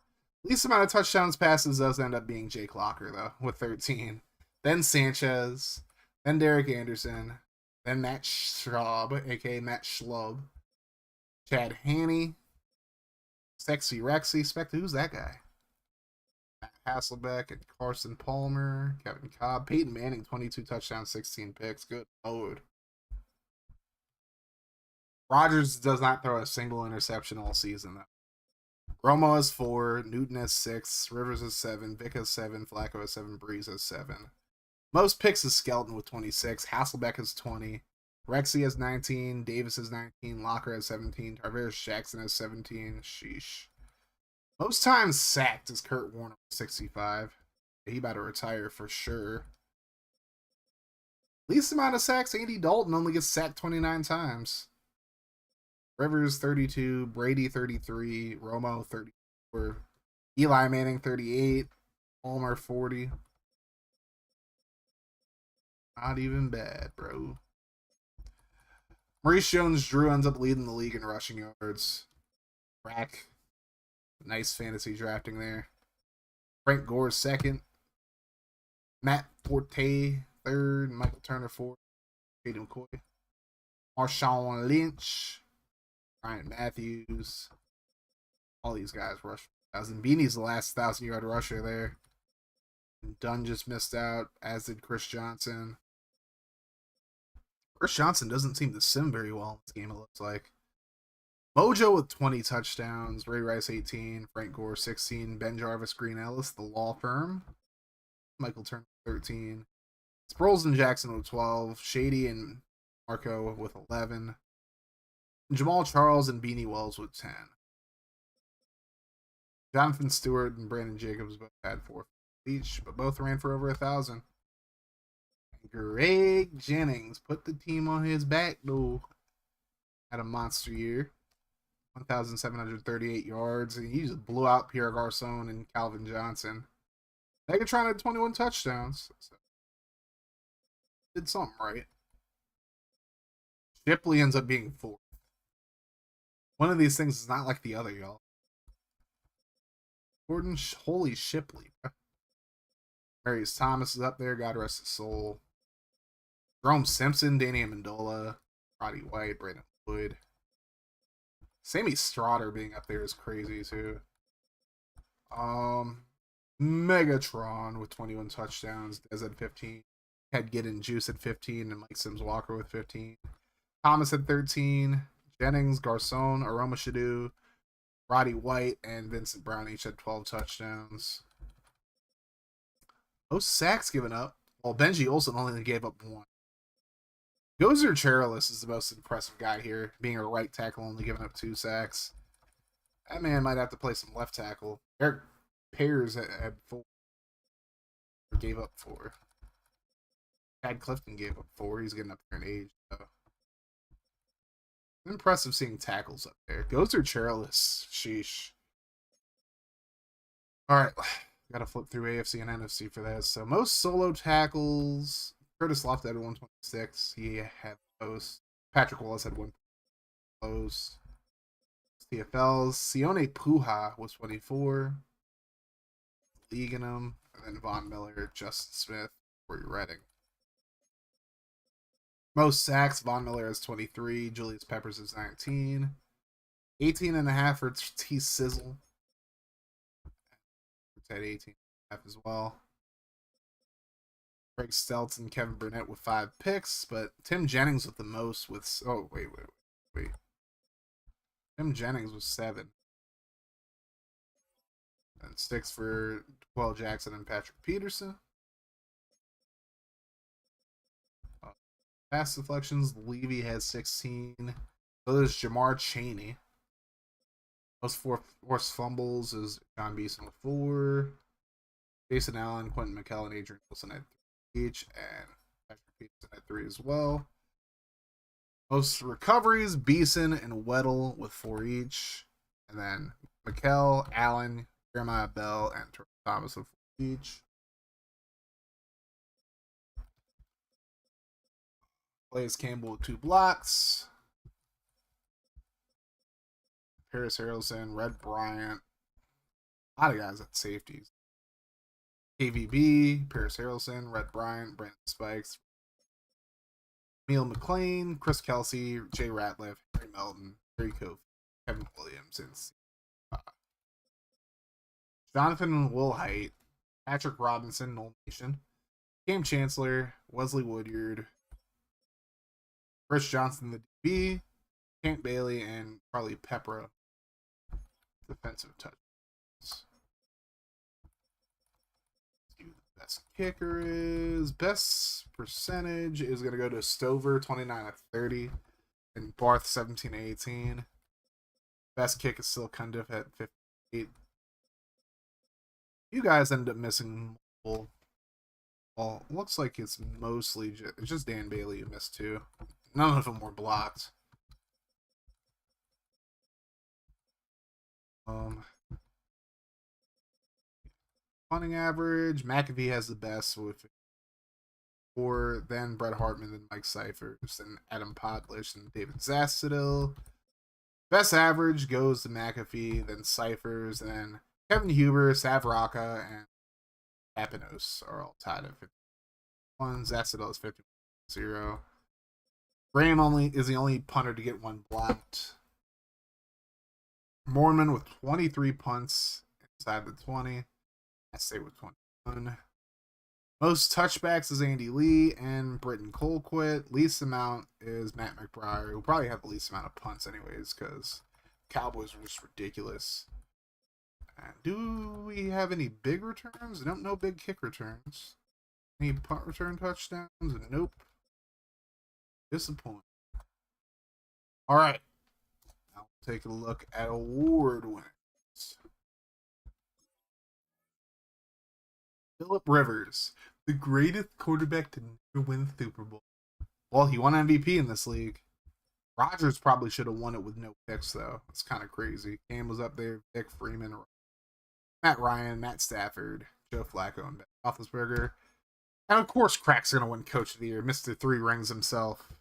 Least amount of touchdowns passes does end up being Jake Locker, though, with 13. Then Sanchez. Then Derek Anderson. Then Matt Schraub, a.k.a. Matt Schlub. Chad Hanney. Sexy Rexy. Spectre, who's that guy? Matt Hasselbeck and Carson Palmer. Kevin Cobb. Peyton Manning, 22 touchdowns, 16 picks. Good lord. Rodgers does not throw a single interception all season, though. Romo has 4. Newton has 6. Rivers has 7. Vic has 7. Flacco has 7. Breeze has 7. Most picks is Skelton with 26. Hasselbeck has 20. Rexy has 19. Davis has 19. Locker has 17. Tarvaris Jackson has 17. Sheesh. Most times sacked is Kurt Warner with 65. He about to retire for sure. Least amount of sacks, Andy Dalton only gets sacked 29 times. Rivers 32. Brady 33. Romo 34. Eli Manning 38. Palmer 40. Not even bad, bro. Maurice Jones-Drew ends up leading the league in rushing yards. Rack. Nice fantasy drafting there. Frank Gore 2nd. Matt Forte 3rd. Michael Turner 4th. Jaden McCoy. Marshawn Lynch. Ryan Matthews. All these guys rush 1,000. Beanie's the last 1,000-yard rusher there. Dunn just missed out, as did Chris Johnson. Chris Johnson doesn't seem to sim very well in this game, it looks like. Mojo with 20 touchdowns. Ray Rice 18. Frank Gore 16. Ben Jarvis, Green Ellis, the law firm. Michael Turner 13. Sproles and Jackson with 12. Shady and Marco with 11. Jamal Charles and Beanie Wells with 10. Jonathan Stewart and Brandon Jacobs both had 4 each, but both ran for over 1,000. Greg Jennings put the team on his back, though. Had a monster year. 1,738 yards. And he just blew out Pierre Garcon and Calvin Johnson. Megatron had 21 touchdowns. So did something right. Shipley ends up being 4th. One of these things is not like the other, y'all. Gordon, holy Shipley. Marius Thomas is up there. God rest his soul. Jerome Simpson, Danny Amendola, Roddy White, Brandon Wood. Sammy Stroughter being up there is crazy too. Megatron with 21 touchdowns. Dez at 15. Had Gideon Juice at 15 and Mike Sims Walker with 15. Thomas at 13. Jennings, Garcon, Aroma Shadu, Roddy White, and Vincent Brown each had 12 touchdowns. Most sacks given up. Well, Benji Olsen only gave up 1. Gozer Cherilus is the most impressive guy here, being a right tackle, only giving up 2 sacks. That man might have to play some left tackle. Eric Pears had 4. Or gave up 4. Chad Clifton gave up 4. He's getting up there in age. So. Impressive seeing tackles up there. Gozer Cherilus. Sheesh. Alright. Gotta flip through AFC and NFC for that. So most solo tackles. Curtis Loftus had 126. He had those. Patrick Wallace had 1 close. TFLs. Sione Puha was 24. Leganum. And then Von Miller, Justin Smith, Corey Redding. Most sacks, Von Miller has 23. Julius Peppers is 19. 18.5 for T Sizzle. At 18.5 as well. Craig Stelton, Kevin Burnett with 5 picks, but Tim Jennings with the most with... Oh, wait. Tim Jennings was 7. And 6 for Dwell Jackson and Patrick Peterson. Pass deflections, Levy has 16. So there's Jamar Chaney. Most forced fumbles is John Beeson with 4. Jason Allen, Quentin McKellen, Adrian Wilson at 3 each, and Patrick Peterson at 3 as well. Most recoveries, Beeson and Weddle with 4 each. And then McKell, Allen, Jeremiah Bell, and Thomas with 4 each. Blaze Campbell with 2 blocks. Paris Harrelson, Red Bryant. A lot of guys at safeties. KVB, Paris Harrelson, Red Bryant, Brandon Spikes, Neil McLean, Chris Kelsey, Jay Ratliff, Harry Melton, Harry Kofi, Kevin Williams, and Jonathan Wilhite, Patrick Robinson, Noel Nation, Cam Chancellor, Wesley Woodyard, Chris Johnson, the DB, Kent Bailey, and Charlie Pepra, defensive touch. Best kicker is... Best percentage is going to go to Stover, 29 at 30, and Barth, 17 at 18. Best kick is still Cundiff at 58. You guys ended up missing multiple. Well, looks like it's mostly just Dan Bailey who missed 2. None of them were blocked. Punting average, McAfee has the best with 4, then Brett Hartman, then Mike Cyphers, then Adam Podlish, and David Zastadil. Best average goes to McAfee, then Cyphers, then Kevin Huber, Sav Rocca, and Apinos are all tied at 51. Zastadil is 50-0. Graham is the only punter to get 1 blocked. Mormon with 23 punts inside the 20. I stay with 21. Most touchbacks is Andy Lee and Britton Colquitt. Least amount is Matt McBride, who probably have the least amount of punts anyways, because Cowboys are just ridiculous. And do we have any big returns? I don't know big kick returns. Any punt return touchdowns? Nope. Disappointing. All right. Now take a look at award winners. Phillip Rivers, the greatest quarterback to never win the Super Bowl. Well, he won MVP in this league. Rodgers probably should have won it with no picks, though. It's kind of crazy. Cam was up there, Vic Freeman, Matt Ryan, Matt Stafford, Joe Flacco, and Ben Roethlisberger. And of course, Crack's going to win Coach of the Year, Mr. 3 Rings himself.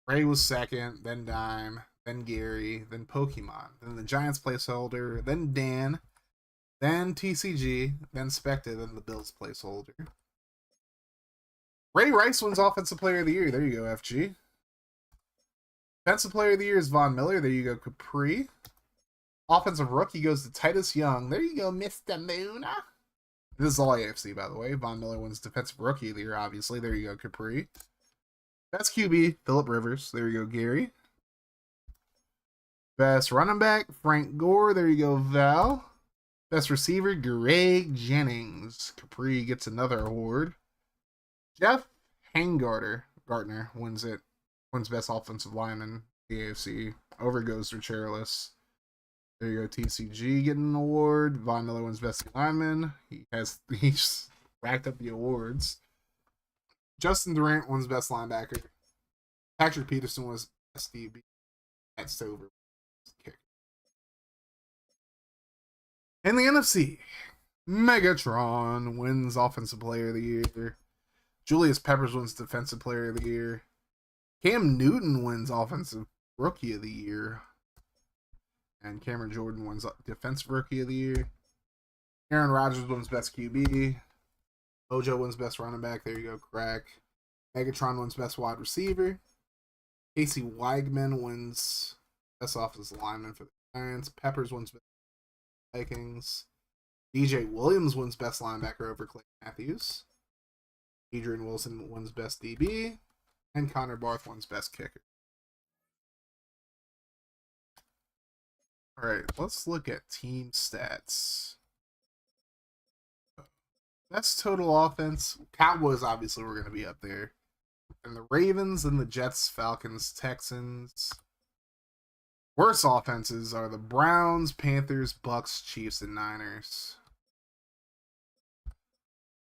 Ray was second, then Dime, then Gary, then Pokemon, then the Giants placeholder, then Dan, then TCG, then Spectre, then the Bills placeholder. Ray Rice wins Offensive Player of the Year. There you go, FG. Defensive Player of the Year is Von Miller. There you go, Capri. Offensive Rookie goes to Titus Young. There you go, Mr. Moon. This is all AFC, by the way. Von Miller wins Defensive Rookie of the Year, obviously. There you go, Capri. Best QB, Phillip Rivers. There you go, Gary. Best running back, Frank Gore. There you go, Val. Best receiver, Greg Jennings. Capri gets another award. Jeff Gartner wins it. Wins Best Offensive Lineman, the AFC. Over goes to Chairless. There you go, TCG getting an award. Von Miller wins Best Lineman. He's racked up the awards. Justin Durant wins Best Linebacker. Patrick Peterson was Best DB. That's over. In the NFC, Megatron wins Offensive Player of the Year. Julius Peppers wins Defensive Player of the Year. Cam Newton wins Offensive Rookie of the Year. And Cameron Jordan wins Defensive Rookie of the Year. Aaron Rodgers wins Best QB. Mojo wins Best Running Back. There you go, Crack. Megatron wins Best Wide Receiver. Casey Weigman wins Best Offensive Lineman for the Giants. Peppers wins Best Vikings. DJ Williams wins Best Linebacker over Clay Matthews. Adrian Wilson wins Best DB. And Connor Barth wins Best Kicker. Alright, let's look at team stats. Best total offense. Cowboys, obviously, we're going to be up there. And the Ravens and the Jets, Falcons, Texans. Worst offenses are the Browns, Panthers, Bucks, Chiefs, and Niners.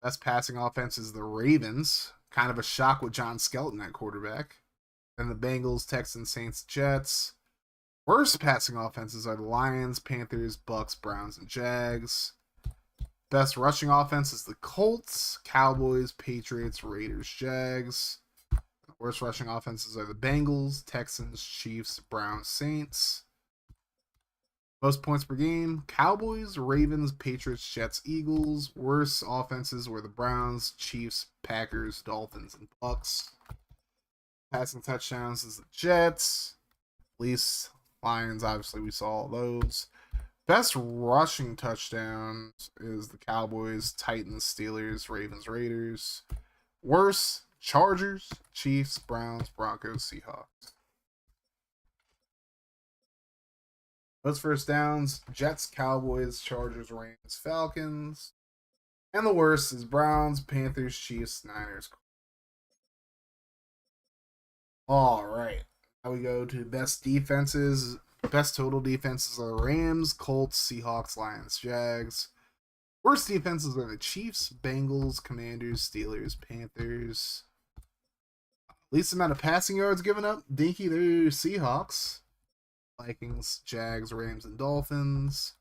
Best passing offense is the Ravens. Kind of a shock with John Skelton at quarterback. Then the Bengals, Texans, Saints, Jets. Worst passing offenses are the Lions, Panthers, Bucks, Browns, and Jags. Best rushing offense is the Colts, Cowboys, Patriots, Raiders, Jags. Worst rushing offenses are the Bengals, Texans, Chiefs, Browns, Saints. Most points per game, Cowboys, Ravens, Patriots, Jets, Eagles. Worst offenses were the Browns, Chiefs, Packers, Dolphins, and Bucks. Passing touchdowns is the Jets. Least Lions, obviously we saw all those. Best rushing touchdowns is the Cowboys, Titans, Steelers, Ravens, Raiders. Worst, Chargers, Chiefs, Browns, Broncos, Seahawks. Those first downs, Jets, Cowboys, Chargers, Rams, Falcons. And the worst is Browns, Panthers, Chiefs, Niners. All right. Now we go to best defenses. Best total defenses are the Rams, Colts, Seahawks, Lions, Jags. Worst defenses are the Chiefs, Bengals, Commanders, Steelers, Panthers. Least amount of passing yards given up, Dinky, there's Seahawks. Vikings, Jags, Rams, and Dolphins.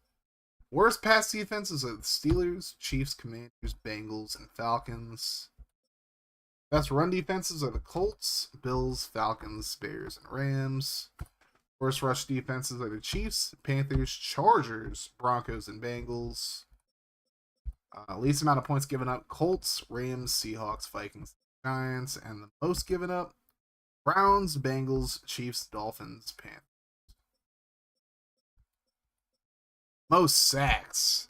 Worst pass defenses are the Steelers, Chiefs, Commanders, Bengals, and Falcons. Best run defenses are the Colts, Bills, Falcons, Bears, and Rams. Worst rush defenses are the Chiefs, Panthers, Chargers, Broncos, and Bengals. Least amount of points given up, Colts, Rams, Seahawks, Vikings, Giants. And the most given up, Browns, Bengals, Chiefs, Dolphins, Panthers. Most sacks.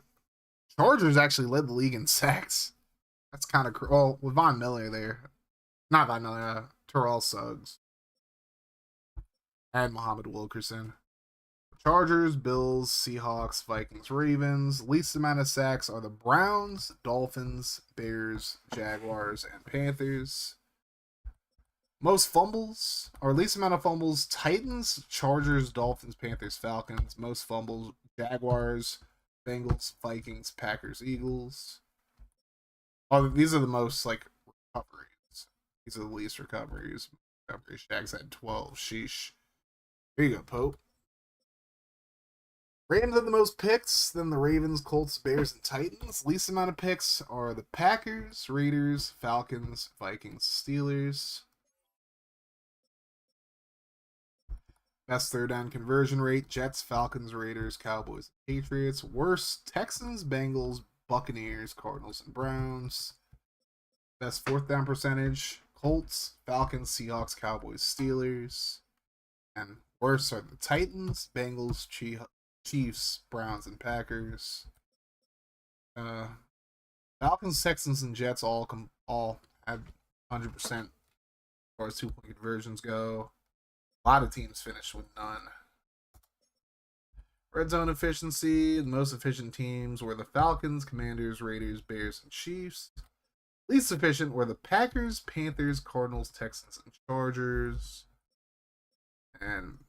Chargers actually led the league in sacks. That's kind of well with Von Miller there. Not Von Miller, Terrell Suggs. And Muhammad Wilkerson. Chargers, Bills, Seahawks, Vikings, Ravens. Least amount of sacks are the Browns, Dolphins, Bears, Jaguars, and Panthers. Most fumbles, or least amount of fumbles, Titans, Chargers, Dolphins, Panthers, Falcons. Most fumbles, Jaguars, Bengals, Vikings, Packers, Eagles. Oh, these are the most, like, recoveries. These are the least recoveries. Jags had 12. Sheesh. Here you go, Pope. Rams had the most picks, then the Ravens, Colts, Bears, and Titans. Least amount of picks are the Packers, Raiders, Falcons, Vikings, Steelers. Best third down conversion rate: Jets, Falcons, Raiders, Cowboys, Patriots. Worst: Texans, Bengals, Buccaneers, Cardinals, and Browns. Best fourth down percentage: Colts, Falcons, Seahawks, Cowboys, Steelers. And worst are the Titans, Bengals, Chiefs, Browns, and Packers. Uh, Falcons, Texans, and Jets all had 100% as far as 2-point conversions go. A lot of teams finished with none. Red zone efficiency: the most efficient teams were the Falcons, Commanders, Raiders, Bears, and Chiefs. Least efficient were the Packers, Panthers, Cardinals, Texans, and Chargers. And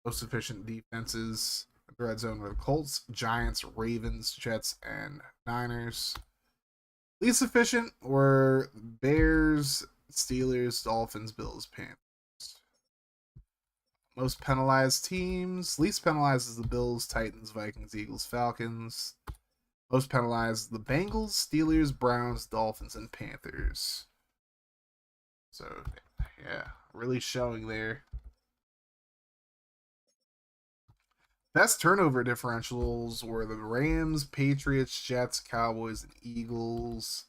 most efficient defenses in the red zone were the Colts, Giants, Ravens, Jets, and Niners. Least efficient were Bears, Steelers, Dolphins, Bills, Panthers. Most penalized teams: least penalized is the Bills, Titans, Vikings, Eagles, Falcons. Most penalized the Bengals, Steelers, Browns, Dolphins, and Panthers. So, yeah, really showing there. Best turnover differentials were the Rams, Patriots, Jets, Cowboys, and Eagles.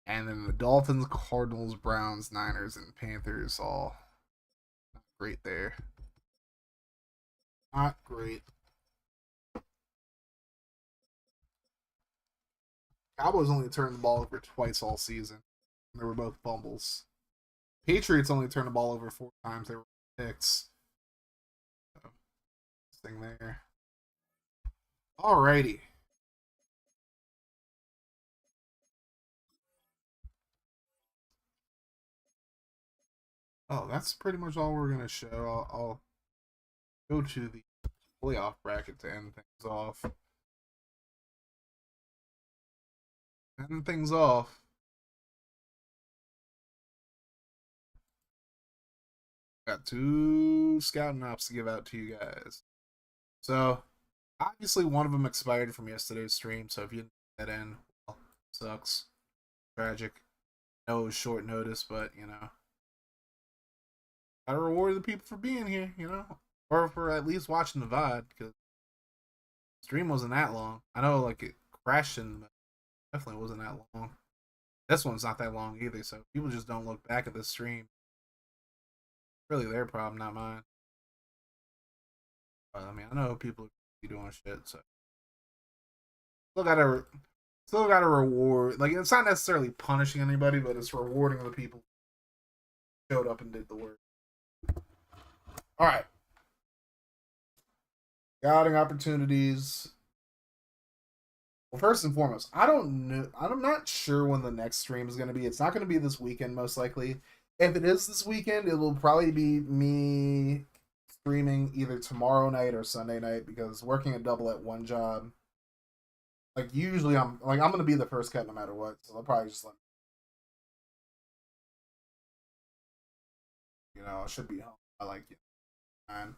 And then the Dolphins, Cardinals, Browns, Niners, and Panthers all not great there. Not great. Cowboys only turned the ball over twice all season. They were both fumbles. Patriots only turned the ball over 4 times. They were picks. So, thing there. Alrighty. Oh, that's pretty much all we're gonna show. I'll go to the playoff bracket to end things off. End things off. Got 2 scouting ops to give out to you guys. So, obviously, one of them expired from yesterday's stream. So if you didn't get that in, well, sucks. Tragic. I know it was short notice, but gotta reward the people for being here. Or for at least watching the VOD, because the stream wasn't that long. I know, like, it crashed, but definitely wasn't that long. This one's not that long either, so people just don't look back at the stream. Really their problem, not mine. But, I mean, I know people be doing shit, so still gotta reward. Like, it's not necessarily punishing anybody, but it's rewarding the people who showed up and did the work. All right, scouting opportunities. Well, first and foremost, I don't know. I'm not sure when the next stream is going to be. It's not going to be this weekend, most likely. If it is this weekend, it will probably be me streaming either tomorrow night or Sunday night, because working a double at one job. Like, usually I'm going to be the first cut no matter what, so I'll probably just I should be home. I like it. And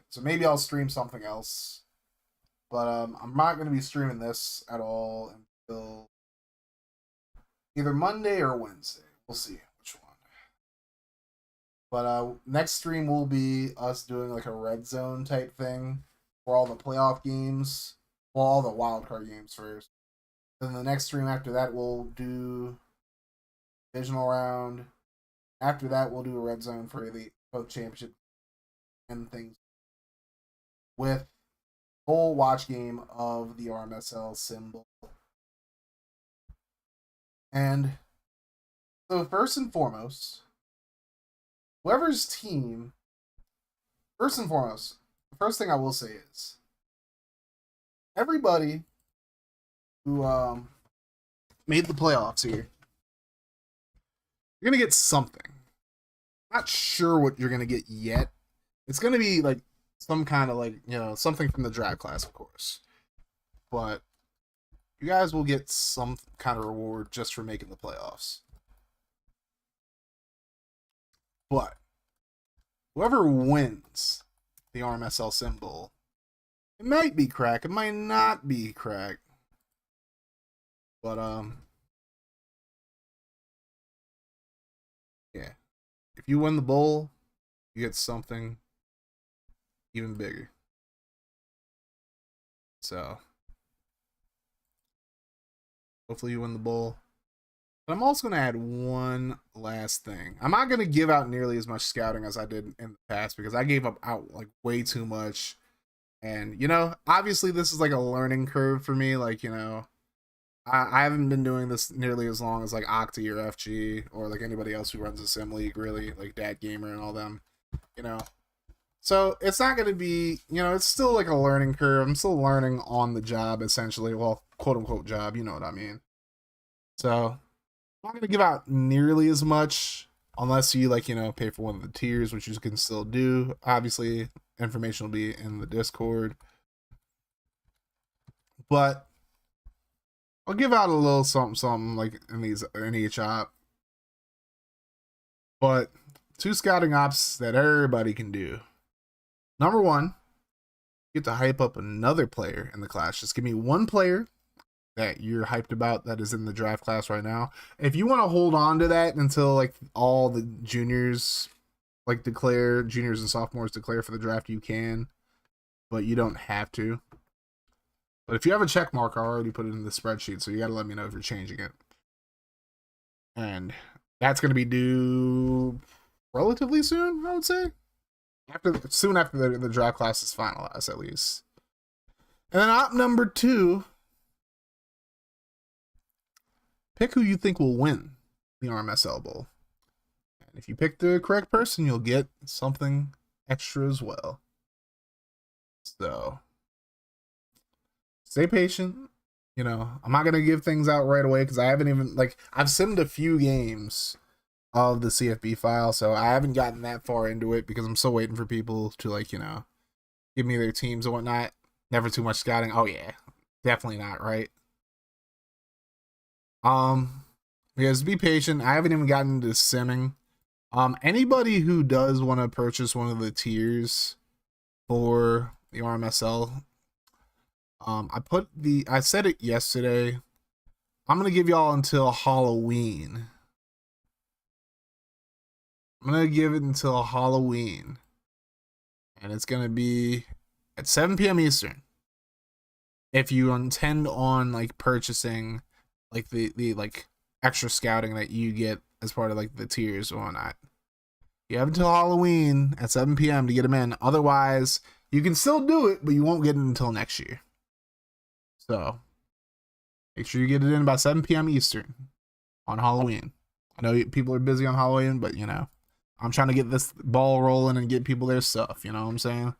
so maybe I'll stream something else. But I'm not going to be streaming this at all until either Monday or Wednesday. We'll see which one. But next stream will be us doing like a red zone type thing for all the playoff games. Well, all the wild card games first. Then the next stream after that, we'll do divisional round. After that, we'll do a red zone for the both championship and things with full watch game of the RMSL symbol. And so first and foremost, whoever's team, first and foremost, the first thing I will say is everybody who made the playoffs here, you're gonna get something. Not sure what you're gonna get yet. It's gonna be like some kind of like something from the draft class, of course. But you guys will get some kind of reward just for making the playoffs. But whoever wins the RMSL symbol, it might be crack, it might not be crack. But yeah. If you win the bowl, you get something. even bigger. So hopefully you win the bowl. But I'm also going to add one last thing. I'm not going to give out nearly as much scouting as I did in the past because I gave out like way too much. And, you know, obviously this is like a learning curve for me. Like, you know, I haven't been doing this nearly as long as like Octi or FG or like anybody else who runs a sim league, really, like Dad Gamer and all them, you know. So it's not going to be, you know, it's still like a learning curve. I'm still learning on the job, essentially. Well, quote unquote job, you know what I mean. So I'm not going to give out nearly as much unless you, like, you know, pay for one of the tiers, which you can still do. Obviously, information will be in the Discord. But I'll give out a little something like in each op. But 2 scouting ops that everybody can do. Number 1, you get to hype up another player in the class. Just give me one player that you're hyped about that is in the draft class right now. If you want to hold on to that until like all the juniors like declare, juniors and sophomores declare for the draft, you can, but you don't have to. But if you have a check mark, I already put it in the spreadsheet, so you got to let me know if you're changing it. And that's going to be due relatively soon, I would say. Soon after the draft class is finalized, at least. And then op number 2, pick who you think will win the RMSL Bowl. And if you pick the correct person, you'll get something extra as well. So stay patient. You know, I'm not going to give things out right away because I haven't even, like, I've simmed a few games of the CFB file, so I haven't gotten that far into it because I'm still waiting for people to, like, you know, give me their teams and whatnot. Never too much scouting. Oh yeah, definitely not, right? Because be patient. I haven't even gotten into simming. Anybody who does want to purchase one of the tiers for the RMSL, I said it yesterday. I'm gonna give y'all until Halloween. I'm gonna give it until Halloween, and it's gonna be at 7 p.m. Eastern. If you intend on like purchasing like the like extra scouting that you get as part of like the tiers or whatnot, you have until Halloween at 7 p.m. to get them in. Otherwise, you can still do it, but you won't get it until next year. So make sure you get it in by 7 p.m. Eastern on Halloween. I know people are busy on Halloween, but you know, I'm trying to get this ball rolling and get people their stuff. You know what I'm saying?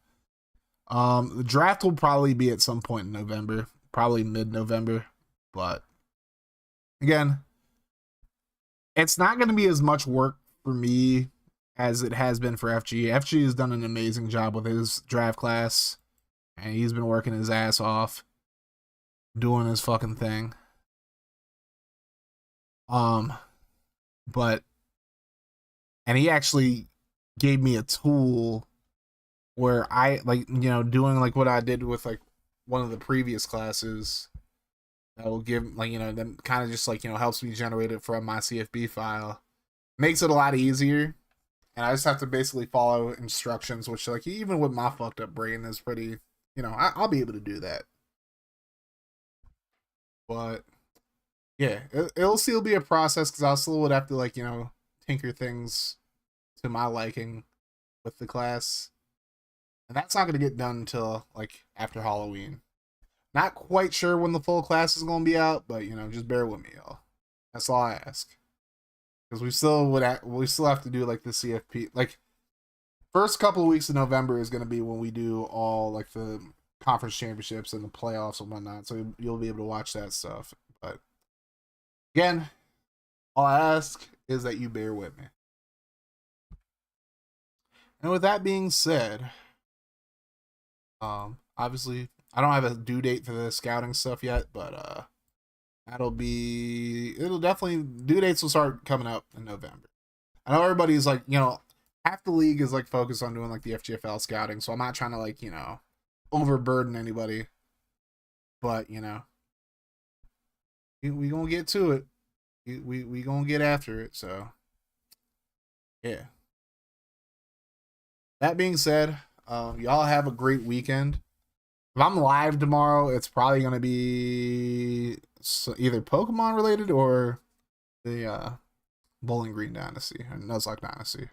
The draft will probably be at some point in November, probably mid-November. But again, it's not going to be as much work for me as it has been for FG. FG has done an amazing job with his draft class, and he's been working his ass off, doing his fucking thing. And he actually gave me a tool where I, like, you know, doing like what I did with like one of the previous classes that will give, like, you know, then kind of just like, you know, helps me generate it from my CFB file. Makes it a lot easier. And I just have to basically follow instructions, which, like, even with my fucked up brain is pretty, you know, I'll be able to do that. But yeah, it'll still be a process because I still would have to, like, you know, tinker things to my liking with the class. And that's not going to get done until, like, after Halloween. Not quite sure when the full class is going to be out, but, you know, just bear with me, y'all. That's all I ask. Because we still have to do, like, the CFP. Like, first couple of weeks of November is going to be when we do all, like, the conference championships and the playoffs and whatnot. So you'll be able to watch that stuff. But, again, all I ask is that you bear with me. And with that being said, obviously, I don't have a due date for the scouting stuff yet, but it'll definitely, due dates will start coming up in November. I know everybody's like, you know, half the league is like focused on doing like the FGFL scouting, so I'm not trying to, like, you know, overburden anybody, but, you know, we gonna get to it. We gonna get after it. So yeah. That being said, Y'all have a great weekend. If I'm live tomorrow, it's probably gonna be either Pokemon related or the Bowling Green Dynasty or Nuzlocke Dynasty.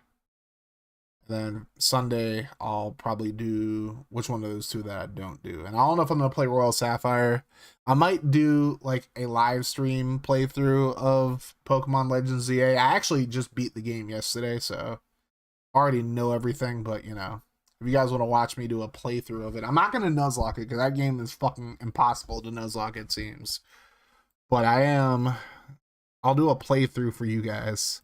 Then Sunday, I'll probably do which one of those two that I don't do. And I don't know if I'm going to play Royal Sapphire. I might do like a live stream playthrough of Pokemon Legends ZA. I actually just beat the game yesterday, so I already know everything. But, you know, if you guys want to watch me do a playthrough of it, I'm not going to Nuzlocke it because that game is fucking impossible to Nuzlocke, it seems. But I'll do a playthrough for you guys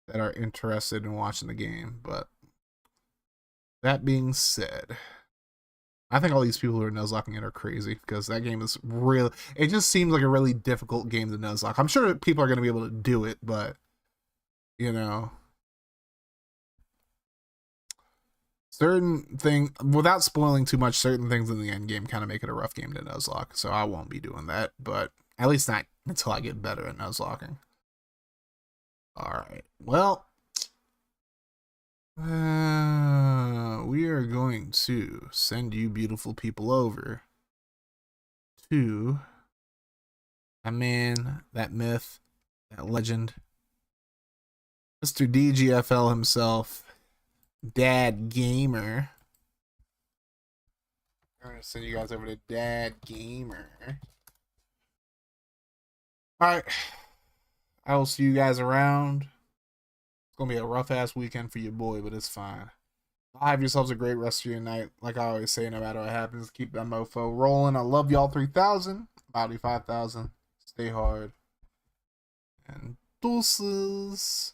that are interested in watching the game. But that being said, I think all these people who are Nuzlocking it are crazy because that game is real. It just seems like a really difficult game to Nuzlocke. I'm sure people are going to be able to do it, but you know, certain thing without spoiling too much, certain things in the end game kind of make it a rough game to Nuzlocke. So I won't be doing that, but at least not until I get better at Nuzlocking. All right. Well, we are going to send you beautiful people over to that man, that myth, that legend, Mr. DGFL himself, Dad Gamer. I'm going to send you guys over to Dad Gamer. Alright. I will see you guys around. It's going to be a rough ass weekend for your boy, but it's fine. Have yourselves a great rest of your night. Like I always say, no matter what happens, keep that mofo rolling. I love y'all 3,000. Body 5,000. Stay hard. And deuces.